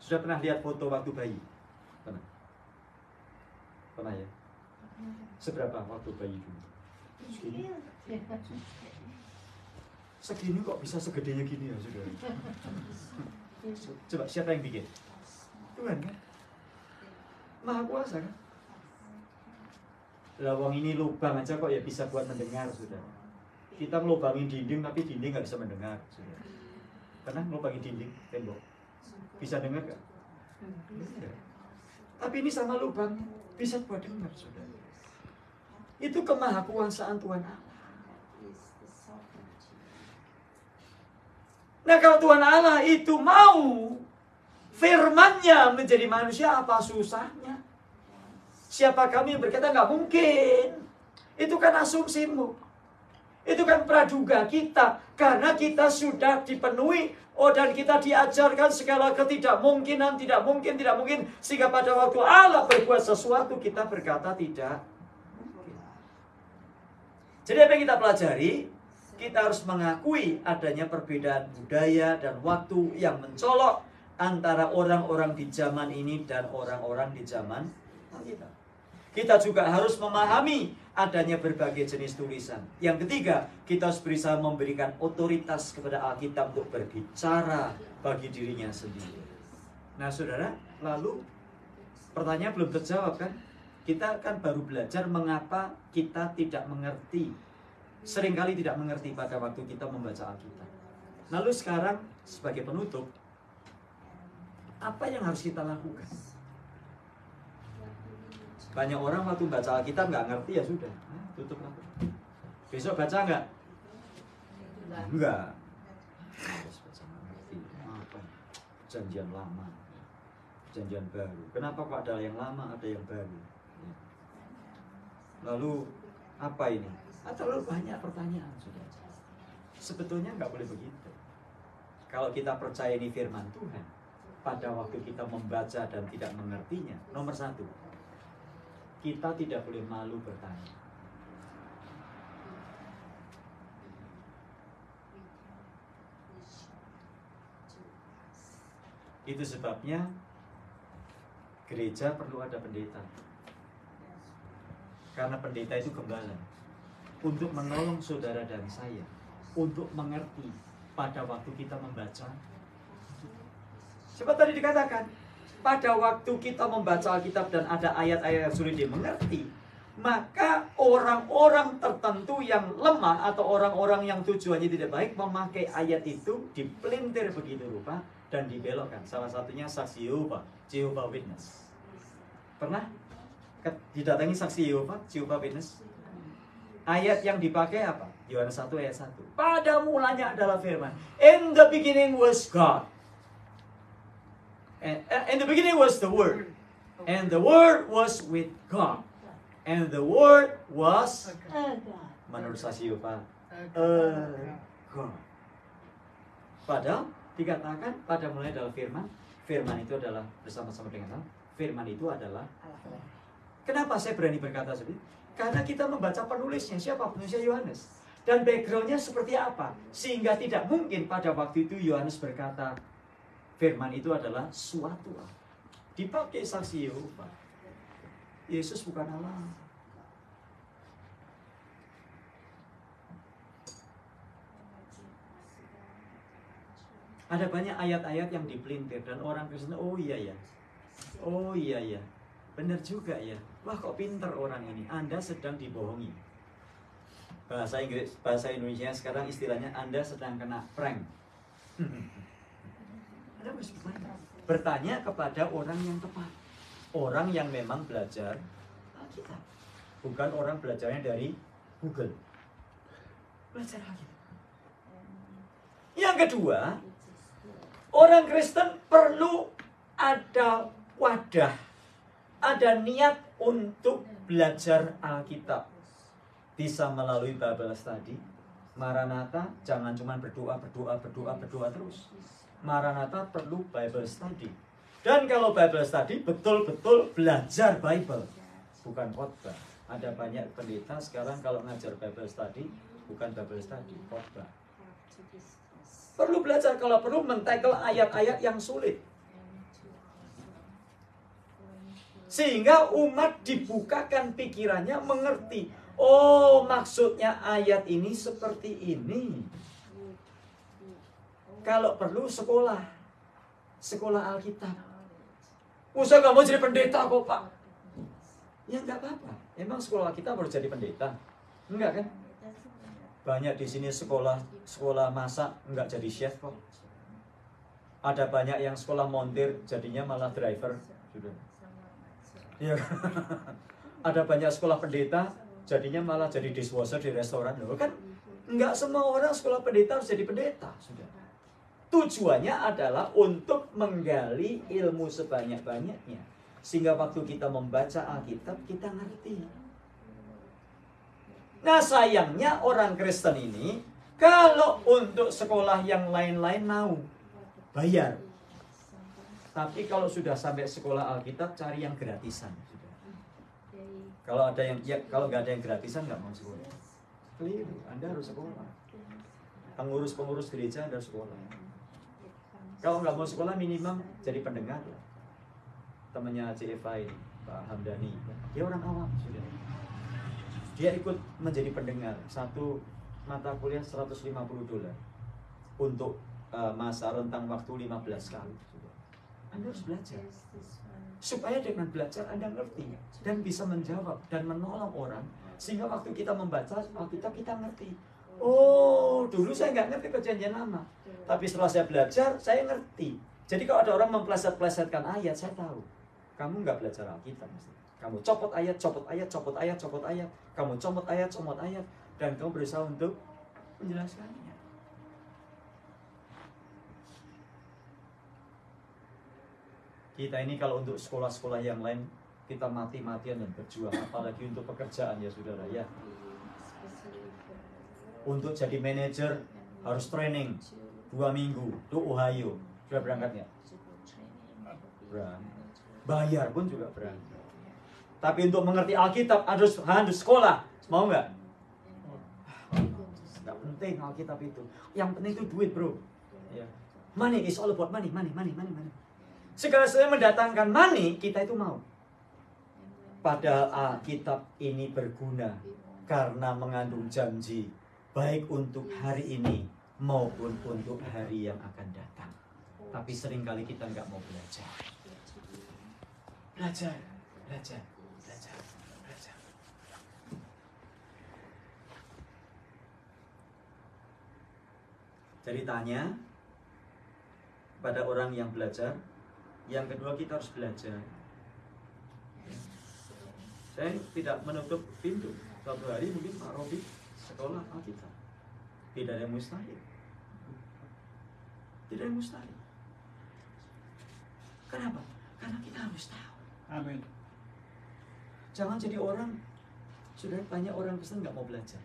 Sudah pernah lihat foto waktu bayi? Pernah? Pernah ya? Seberapa waktu bayi dulu? Segini. Segini kok bisa segedenya gini ya, saudara? Coba siapa yang bikin? Tuhan kan? Maha kuasa kan? Lawang ini lubang aja kok ya bisa buat mendengar, saudara. Kita ngelubangin dinding tapi dinding nggak bisa mendengar, saudara. Pernah ngelubangin dinding, tembok? Bisa dengar gak? Tidak. Tapi ini sama lubang bisa buat dengar, saudara. Itu kemahakuasaan Tuhan Allah. Nah kalau Tuhan Allah itu mau firman-Nya menjadi manusia, apa susahnya? Siapa kami yang berkata nggak mungkin? Itu kan asumsimu. Itu kan praduga kita. Karena kita sudah dipenuhi. Oh dan kita diajarkan segala ketidakmungkinan, tidak mungkin. Sehingga pada waktu Allah berbuat sesuatu, kita berkata tidak mungkin. Jadi apa yang kita pelajari? Kita harus mengakui adanya perbedaan budaya dan waktu yang mencolok antara orang-orang di zaman ini dan orang-orang di zaman Alkitab. Kita juga harus memahami adanya berbagai jenis tulisan. Yang ketiga, kita harus berusaha memberikan otoritas kepada Alkitab untuk berbicara bagi dirinya sendiri. Nah saudara, lalu pertanyaan belum terjawab kan? Kita kan baru belajar mengapa kita tidak mengerti. Seringkali tidak mengerti pada waktu kita membaca Alkitab. Lalu sekarang sebagai penutup, apa yang harus kita lakukan? Banyak orang waktu baca Alkitab nggak ngerti ya sudah, tutup lah. Besok baca nggak? Enggak. Harus baca ngerti. Apa? Perjanjian lama, perjanjian baru. Kenapa kok ada yang lama, ada yang baru? Lalu apa ini? Terlalu banyak pertanyaan sudah. Sebetulnya nggak boleh begitu. Kalau kita percaya ini firman Tuhan, pada waktu kita membaca dan tidak mengertinya, nomor satu, kita tidak boleh malu bertanya. Itu sebabnya gereja perlu ada pendeta. Karena pendeta itu gembala untuk menolong saudara dan saya untuk mengerti pada waktu kita membaca. Sebab tadi dikatakan, pada waktu kita membaca Alkitab dan ada ayat-ayat yang sulit dimengerti, maka orang-orang tertentu yang lemah atau orang-orang yang tujuannya tidak baik memakai ayat itu, dipelintir begitu rupa dan dibelokkan. Salah satunya saksi Yehova, Jehovah Witness. Pernah didatangi saksi Yehova, Jehovah Witness? Ayat yang dipakai apa? Yohanes 1 ayat 1. Pada mulanya adalah firman. In the beginning was God. And the beginning was the Word. And the Word was with God. And the Word was menurut saksi Yehova, God. Padahal dikatakan pada mulanya adalah firman. Firman itu adalah bersama-sama dengan Allah. Firman itu adalah Allah. Kenapa saya berani berkata seperti itu? Karena kita membaca penulisnya. Siapa penulisnya? Yohanes. Dan backgroundnya seperti apa? Sehingga tidak mungkin pada waktu itu Yohanes berkata firman itu adalah suatu Allah. Dipakai saksi Yehova. Yesus bukan Allah. Ada banyak ayat-ayat yang dipelintir dan orang Kristen, oh iya ya. Benar juga ya. Wah kok pinter orang ini. Anda sedang dibohongi. Bahasa Inggris, bahasa Indonesia sekarang istilahnya Anda sedang kena prank. Anda harus bertanya kepada orang yang tepat. Orang yang memang belajar Alkitab. Bukan orang belajarnya dari Google. Belajar Alkitab. Yang kedua, orang Kristen perlu ada wadah, ada niat untuk belajar Alkitab. Bisa melalui Bible Study. Maranatha jangan cuma berdoa terus. Maranatha perlu Bible Study. Dan kalau Bible Study betul-betul belajar Bible, bukan khotbah. Ada banyak pendeta sekarang kalau ngajar Bible Study bukan Bible Study, khotbah. Perlu belajar, kalau perlu mentackle ayat-ayat yang sulit. Sehingga umat dibukakan pikirannya, mengerti. Oh, maksudnya ayat ini seperti ini. Kalau perlu sekolah Alkitab. Usah nggak mau jadi pendeta kok, Pak. Ya nggak apa-apa. Emang sekolah kita harus jadi pendeta? Enggak kan? Banyak di sini sekolah masak nggak jadi chef kok. Ada banyak yang sekolah montir jadinya malah driver. Sudah. Ya. Ada banyak sekolah pendeta jadinya malah jadi dishwasher di restoran. Loh kan? Enggak semua orang sekolah pendeta harus jadi pendeta. Sudah. Tujuannya adalah untuk menggali ilmu sebanyak-banyaknya. Sehingga waktu kita membaca Alkitab, kita ngerti. Nah sayangnya orang Kristen ini, kalau untuk sekolah yang lain-lain mau bayar. Tapi kalau sudah sampai sekolah Alkitab, cari yang gratisan. Kalau nggak ada yang gratisan, nggak mau sekolah. Keliru, Anda harus sekolah. Pengurus gereja Anda harus sekolah. Kalau nggak mau sekolah, minimum jadi pendengar. Temannya CFA ini, Pak Hamdani, dia orang awam sudah. Dia ikut menjadi pendengar. Satu mata kuliah $150 untuk masa rentang waktu 15 kali. Anda harus belajar. Supaya dengan belajar Anda ngerti dan bisa menjawab dan menolong orang. Sehingga waktu kita membaca Alkitab kita ngerti. Oh, dulu saya nggak ngerti Perjanjian Lama. Tapi setelah saya belajar, saya ngerti. Jadi kalau ada orang mempleset-plesetkan ayat, saya tahu. Kamu nggak belajar Alkitab. Kamu copot ayat. Kamu comot ayat. Dan kamu berusaha untuk menjelaskannya. Kita ini kalau untuk sekolah-sekolah yang lain, kita mati-matian dan berjuang. Apalagi untuk pekerjaan ya saudara ya. Untuk jadi manajer harus training 2 minggu. Itu Ohio. Sudah berangkat nggak? Berangkat. Bayar pun juga berangkat. Tapi untuk mengerti Alkitab harus sekolah. Mau nggak? Nggak penting Alkitab itu. Yang penting itu duit bro. Ya. Money is all about money. Segala sesuatu mendatangkan money, kita itu mau. Padahal Alkitab ini berguna karena mengandung janji baik untuk hari ini maupun untuk hari yang akan datang. Tapi seringkali kita nggak mau belajar. Belajar. Jadi tanya pada orang yang belajar. Yang kedua kita harus belajar. Saya tidak menutup pintu. Suatu hari mungkin Pak Robi sekolah Alkitab. Tidak ada yang mustahil. Kenapa? Karena kita harus tahu. Amin. Jangan jadi orang. Sudah banyak orang Kristen nggak mau belajar.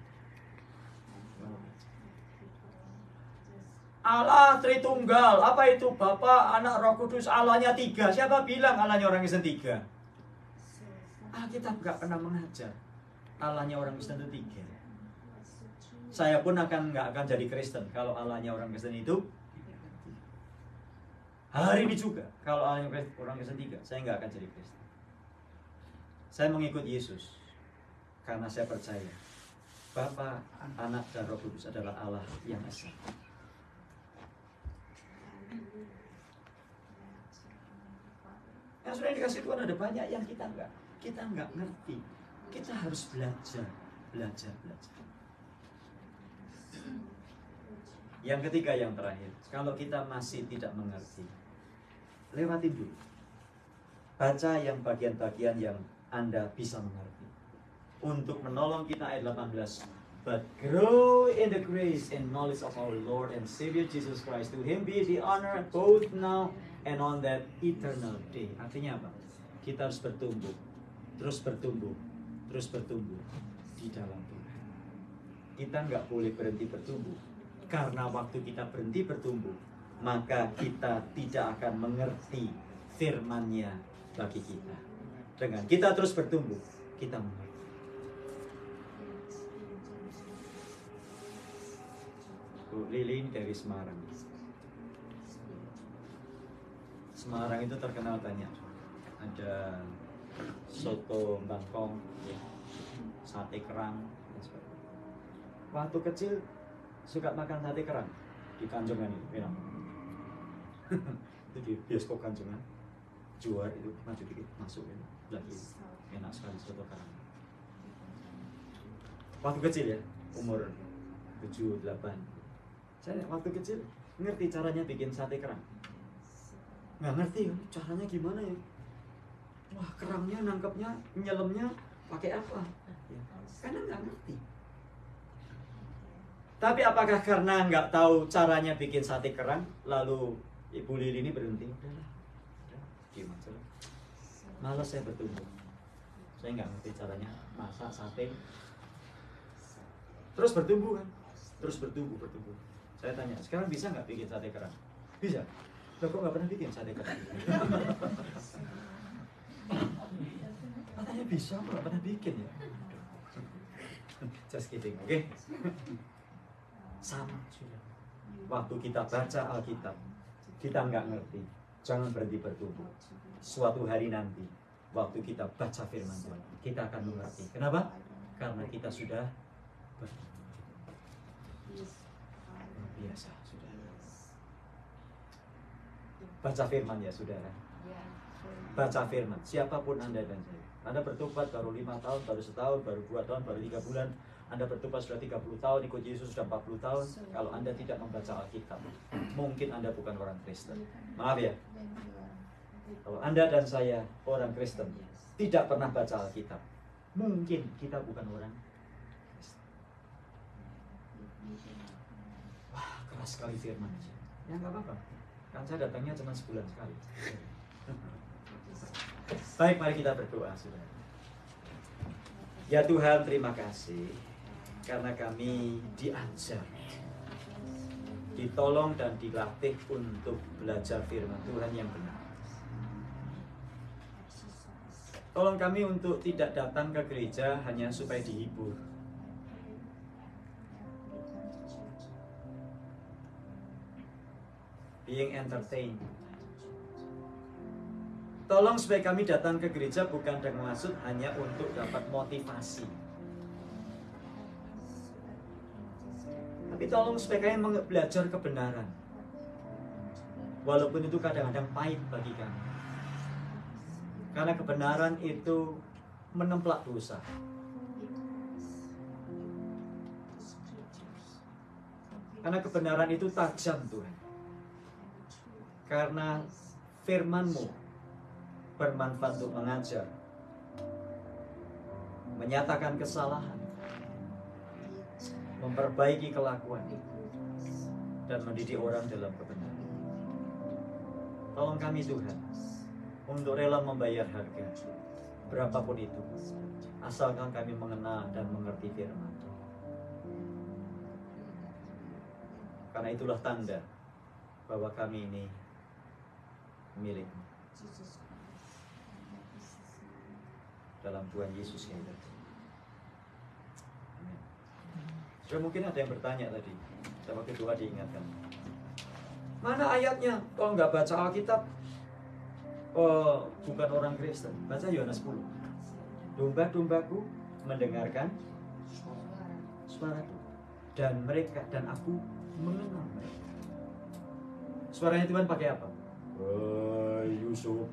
Allah Tritunggal, apa itu? Bapa, Anak, Roh Kudus, Allahnya 3. Siapa bilang Allahnya orang Kristen 3? Alkitab nggak pernah mengajar Allahnya orang Kristen itu 3. Saya pun nggak akan jadi Kristen kalau Allahnya orang Kristen itu. Hari ini juga kalau Allahnya orang Kristen 3, saya nggak akan jadi Kristen. Saya mengikut Yesus karena saya percaya Bapa, Anak, dan Roh Kudus adalah Allah yang esa. Yang sudah dikasih Tuhan ada banyak yang kita nggak ngerti. Kita harus belajar. Yang ketiga, yang terakhir, kalau kita masih tidak mengerti, lewatin dulu. Baca yang bagian-bagian yang Anda bisa mengerti. Untuk menolong kita ayat 18. But grow in the grace and knowledge of our Lord and Savior Jesus Christ. To Him be the honor both now and on that eternal day. Artinya apa? Kita harus bertumbuh, terus bertumbuh, terus bertumbuh di dalam Tuhan. Kita nggak boleh berhenti bertumbuh. Karena waktu kita berhenti bertumbuh, maka kita tidak akan mengerti firman-Nya bagi kita. Dengan kita terus bertumbuh, kita mengerti. Bu Lilin dari Semarang. Semarang itu terkenal banyak. Ada soto bangkong, ya, sate kerang, dan sebagainya. Waktu kecil suka makan sate kerang di Kanjongan itu, enak. Itu di bioskop Kanjongan. Jual itu maju dikit masuk ini lagi, enak sekali soto kerang. Waktu kecil ya, umur 7-8. Saya waktu kecil ngerti caranya bikin sate kerang. Nggak ngerti caranya gimana ya. Wah, kerangnya nangkepnya, nyelemnya pakai apa? Ya, karena nggak ngerti. Tapi apakah karena nggak tahu caranya bikin sate kerang, lalu Ibu Lili ini berhenti? Udahlah, gimana aja lah. Malas saya bertumbuh. Saya nggak ngerti caranya masak sate. Terus bertumbuh kan? Terus bertumbuh. Saya tanya, sekarang bisa nggak bikin sate kerang? Bisa. Loh, kok nggak pernah bikin sate kerang? Katanya bisa, kok nggak pernah bikin ya? Just kidding, oke? Sama sudah. Waktu kita baca Alkitab, kita nggak ngerti. Jangan berhenti bertumbuh. Suatu hari nanti, waktu kita baca firman Tuhan, kita akan mengerti. Kenapa? Karena kita sudah bertumbuh. Biasa, sudah. Baca firman ya, saudara. Baca firman, siapapun Anda dan saya. Anda bertobat baru 5 tahun, baru setahun, baru 2 tahun, baru 3 bulan. Anda bertobat sudah 30 tahun, ikut Yesus sudah 40 tahun. Kalau Anda tidak membaca Alkitab, mungkin Anda bukan orang Kristen. Maaf ya. Kalau Anda dan saya orang Kristen, tidak pernah baca Alkitab, mungkin kita bukan orang Kristen. Wah, keras sekali firman. Ya nggak apa-apa. Kan saya datangnya cuma sebulan sekali. Baik, mari kita berdoa, saudara. Ya Tuhan, terima kasih karena kami diajar, ditolong dan dilatih untuk belajar firman Tuhan yang benar. Tolong kami untuk tidak datang ke gereja hanya supaya dihibur. Being entertained. Tolong supaya kami datang ke gereja bukan dengan maksud hanya untuk dapat motivasi. Tapi tolong supaya kami belajar kebenaran. Walaupun itu kadang-kadang pahit bagi kami. Karena kebenaran itu menemplak dosa. Karena kebenaran itu tajam, Tuhan. Karena firman-Mu bermanfaat untuk mengajar, menyatakan kesalahan, memperbaiki kelakuan, dan mendidik orang dalam kebenaran. Tolong kami Tuhan untuk rela membayar harga berapapun itu, asalkan kami mengenal dan mengerti firman. Karena itulah tanda bahwa kami ini milik-Mu. Dalam Tuhan Yesus yang hidup. Sudah mungkin ada yang bertanya tadi, saya waktu doa diingatkan, mana ayatnya? Kalau nggak baca Alkitab, bukan orang Kristen. Baca Yohanes 10. Domba-dombaku mendengarkan suaraku, dan mereka dan aku mengenal mereka. Suaranya Tuhan pakai apa? Yusuf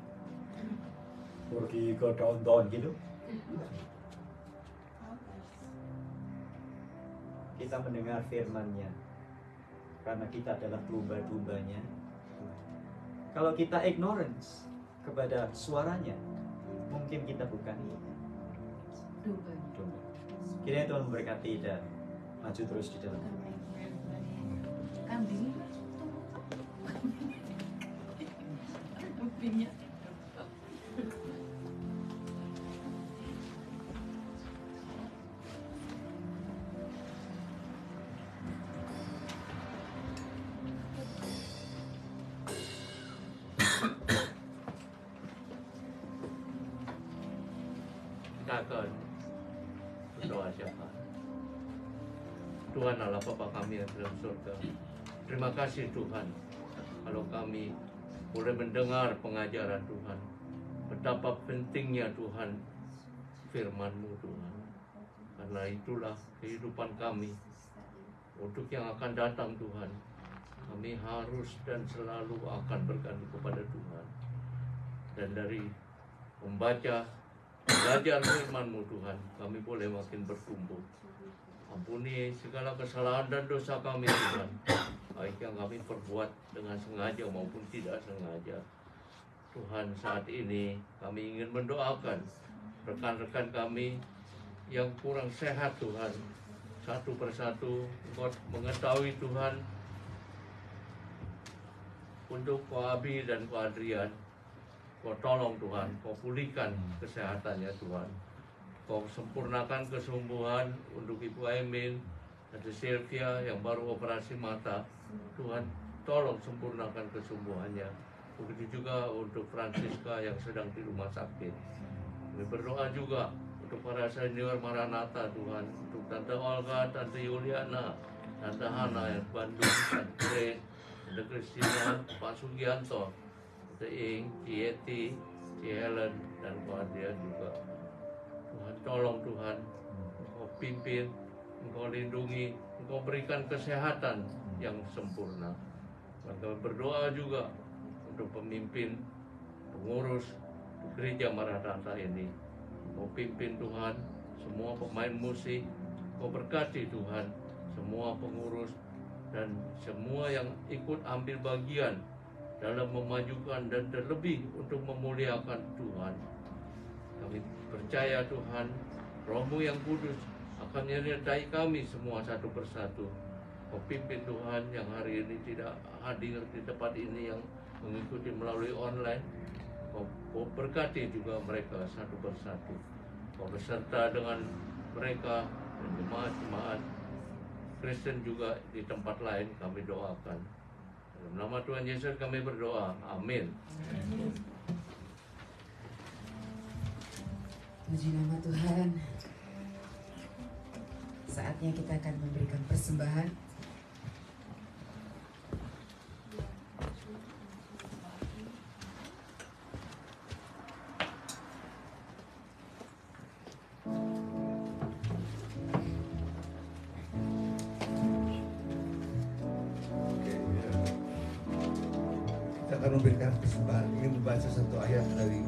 pergi ke downtown gitu. kita mendengar firman-Nya, karena kita adalah domba-dombanya. Kalau kita ignorance kepada suaranya, mungkin kita bukan domba. Kiranya Tuhan memberkati dan maju terus di dalam Kambing. Kambingnya. Kita akan berdoa siapa? Tuhan Allah Bapa kami yang dalam surga, terima kasih Tuhan kalau kami boleh mendengar pengajaran Tuhan, betapa pentingnya Tuhan firman-Mu Tuhan. Karena itulah kehidupan kami untuk yang akan datang Tuhan. Kami harus dan selalu akan bergantung kepada Tuhan. Dan dari membaca, belajar firman-Mu Tuhan, kami boleh makin bertumbuh. Ampuni segala kesalahan dan dosa kami Tuhan, baik yang kami perbuat dengan sengaja maupun tidak sengaja. Tuhan, saat ini kami ingin mendoakan rekan-rekan kami yang kurang sehat Tuhan. Satu persatu Engkau mengetahui Tuhan, untuk Ko Abi dan Ko Adrian, Kau tolong Tuhan, Kau pulihkan kesehatannya Tuhan. Kau sempurnakan kesembuhan untuk Ibu Aimin dan Sylvia yang baru operasi mata. Tuhan, tolong sempurnakan kesembuhannya. Begitu juga untuk Francisca yang sedang di rumah sakit. Kami berdoa juga untuk para senior Maranatha Tuhan, untuk Tante Olga, Tante Yuliana, Tante Hana yang Bandung, Tante Ren, Tante Christina, Pak Sugianto, Tante Ing, Cieti, Ci Helen, dan Ko Adrian juga. Tuhan, tolong Tuhan, Engkau pimpin, Engkau lindungi, Engkau berikan kesehatan yang sempurna. Dan kami berdoa juga untuk pemimpin, pengurus gereja Maranatha ini. Engkau pimpin Tuhan, semua pemain musik, Engkau berkati Tuhan, semua pengurus, dan semua yang ikut ambil bagian dalam memajukan dan terlebih untuk memuliakan Tuhan. Kami percaya Tuhan, Roh-Mu yang kudus akan menyertai kami semua satu persatu. Kau pimpin Tuhan yang hari ini tidak hadir di tempat ini, yang mengikuti melalui online. Kau berkati juga mereka satu persatu. Kau beserta dengan mereka dan jemaat-jemaat Kristen juga di tempat lain, kami doakan. Dalam nama Tuhan Yesus kami berdoa. Amin. Puji nama Tuhan. Saatnya kita akan memberikan persembahan. Kita akan memberikan persembahan. Ingin membaca satu ayat dari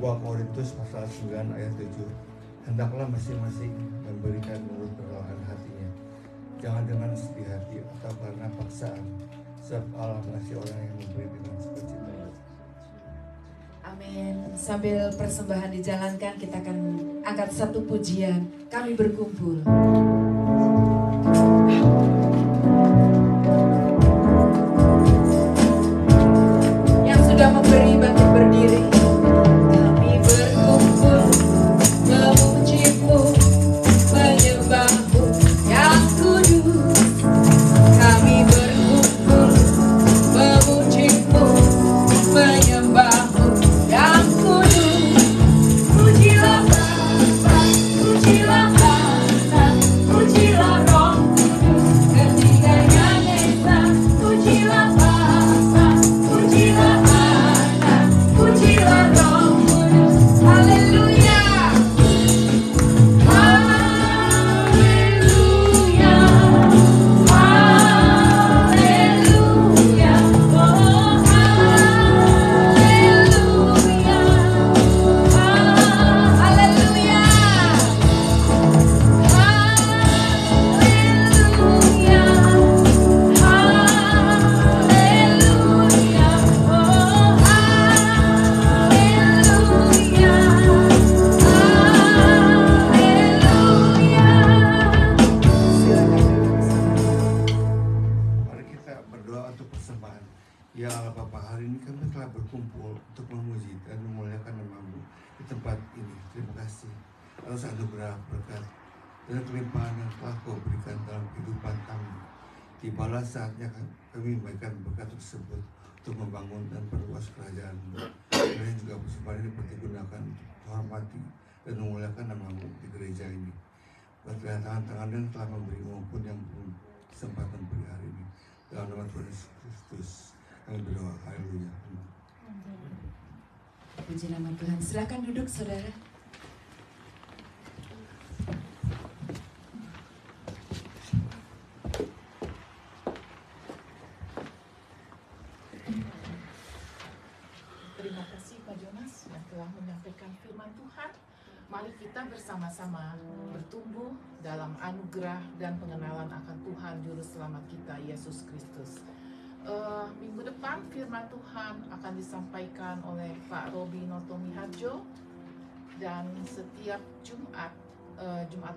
2 Korintus pasal 9 ayat 7. Hendaklah masing-masing memberikan menurut perlahan hatinya, jangan dengan sedih hati atau karena paksaan, sebab Allah mengasihi orang yang memberi dengan sukacita. Amin. Sambil persembahan dijalankan, kita akan angkat satu pujian. Kami berkumpul. Yang sudah memberi bangkit berdiri. Kami berkumpul memuji-Mu, menyembah-Mu yang kudus. Kami berkumpul memuji-Mu, menyembah-Mu yang kudus. Pujilah Bapa, pujilah Bapa, ini. Terima kasih atas anugerah berkat dan kelimpahan yang telah Kau berikan dalam kehidupan kami. Tibalah saatnya kami memberikan berkat tersebut untuk membangun dan perluas kerajaan-Mu. Dan juga persembahan ini dipergunakan untuk menghormati dan memuliakan nama-Mu di gereja ini. Buat tangan-tangan yang telah memberi maupun yang belum sempat memberi hari ini. Dalam nama Tuhan Yesus Kristus kami berdoa. Haleluya. Puji nama Tuhan. Silakan duduk, saudara. Terima kasih Pak Jonas yang telah menyampaikan firman Tuhan. Mari kita bersama-sama bertumbuh dalam anugerah dan pengenalan akan Tuhan Juru Selamat kita, Yesus Kristus. Minggu depan firman Tuhan akan disampaikan oleh Pak Robi Notomi Harjo, dan setiap Jumat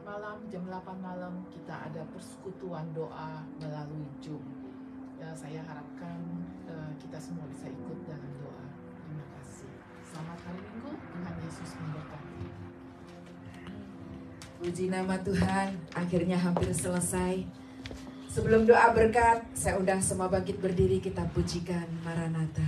malam jam 8 malam kita ada persekutuan doa melalui Zoom. Saya harapkan kita semua bisa ikut dalam doa. Terima kasih. Selamat hari Minggu. Tuhan Yesus memberkati. Puji nama Tuhan, akhirnya hampir selesai. Sebelum doa berkat, saya undang semua bangkit berdiri, kita pujikan Maranatha.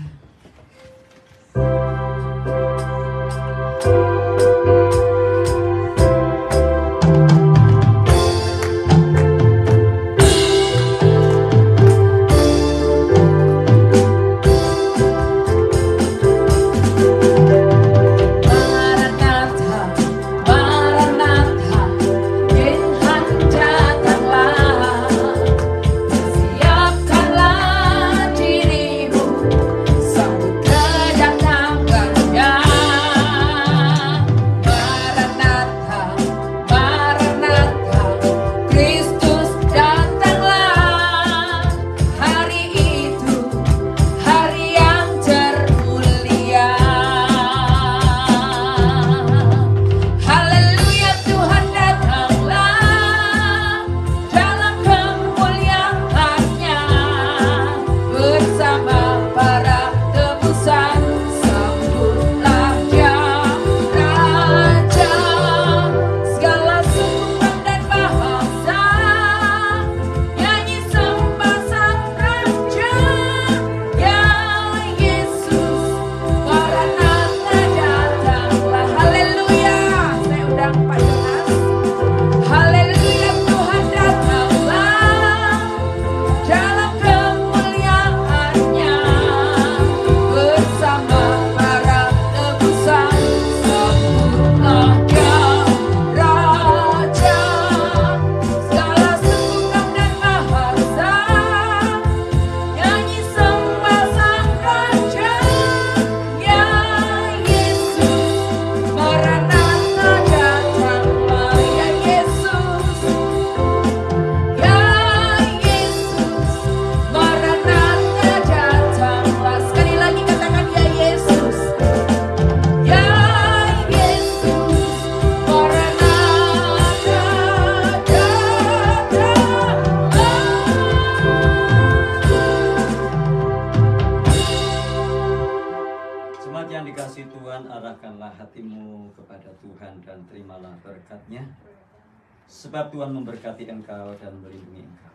Sebab Tuhan memberkati engkau dan melindungi engkau.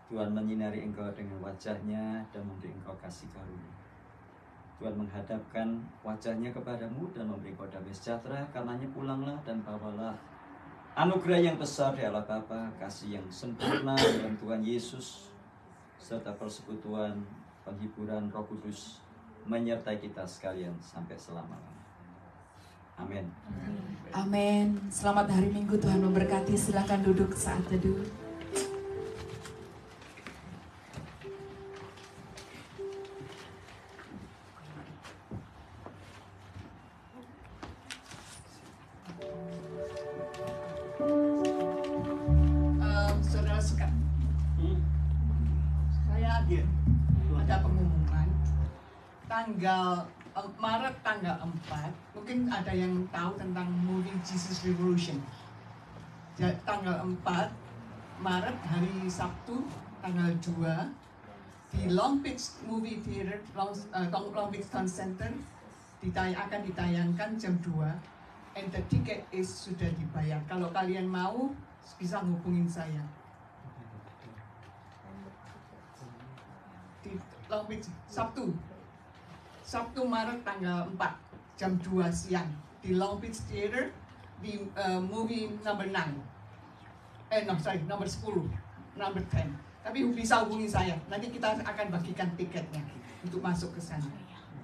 Tuhan menyinari engkau dengan wajah-Nya dan memberi engkau kasih karunia. Tuhan menghadapkan wajah-Nya kepadamu dan memberi engkau damai sejahtera. Karenanya pulanglah dan bawalah anugerah yang besar dari Allah Bapa, kasih yang sempurna dalam Tuhan Yesus, serta persekutuan penghiburan Roh Kudus menyertai kita sekalian sampai selama-lamanya. Amin. Amin. Selamat hari Minggu, Tuhan memberkati. Silakan duduk saat teduh. Saudara sekalian, saya ada pengumuman tanggal Maret tanggal 4, mungkin ada yang tahu tentang movie Jesus Revolution. Tanggal 4 Maret, hari Sabtu, tanggal 2, di Long Beach Movie Theater, Long Beach Town Center, akan ditayangkan jam 2 and the ticket is sudah dibayar. Kalau kalian mau bisa hubungin saya di Long Beach. Sabtu Maret tanggal 4 jam 2 siang di Long Beach Theater di movie number 9 nomor 10, number 10. Tapi bisa hubungi saya, nanti kita akan bagikan tiketnya untuk masuk ke sana.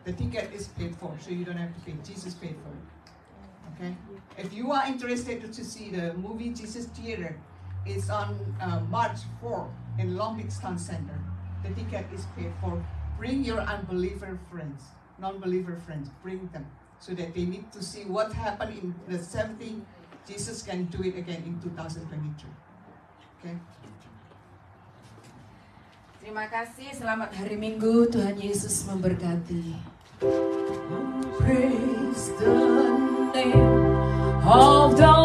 The ticket is paid for, so you don't have to pay. Jesus paid for it. Okay? If you are interested to see the movie Jesus Theater, it's on March 4 in Long Beach Town Center. The ticket is paid for. Bring your unbeliever friends, non-believer friends, bring them, so that they need to see what happened in the 70. Jesus can do it again in 2022. Okay? Terima kasih, selamat hari Minggu, Tuhan Yesus memberkati. Praise the name of the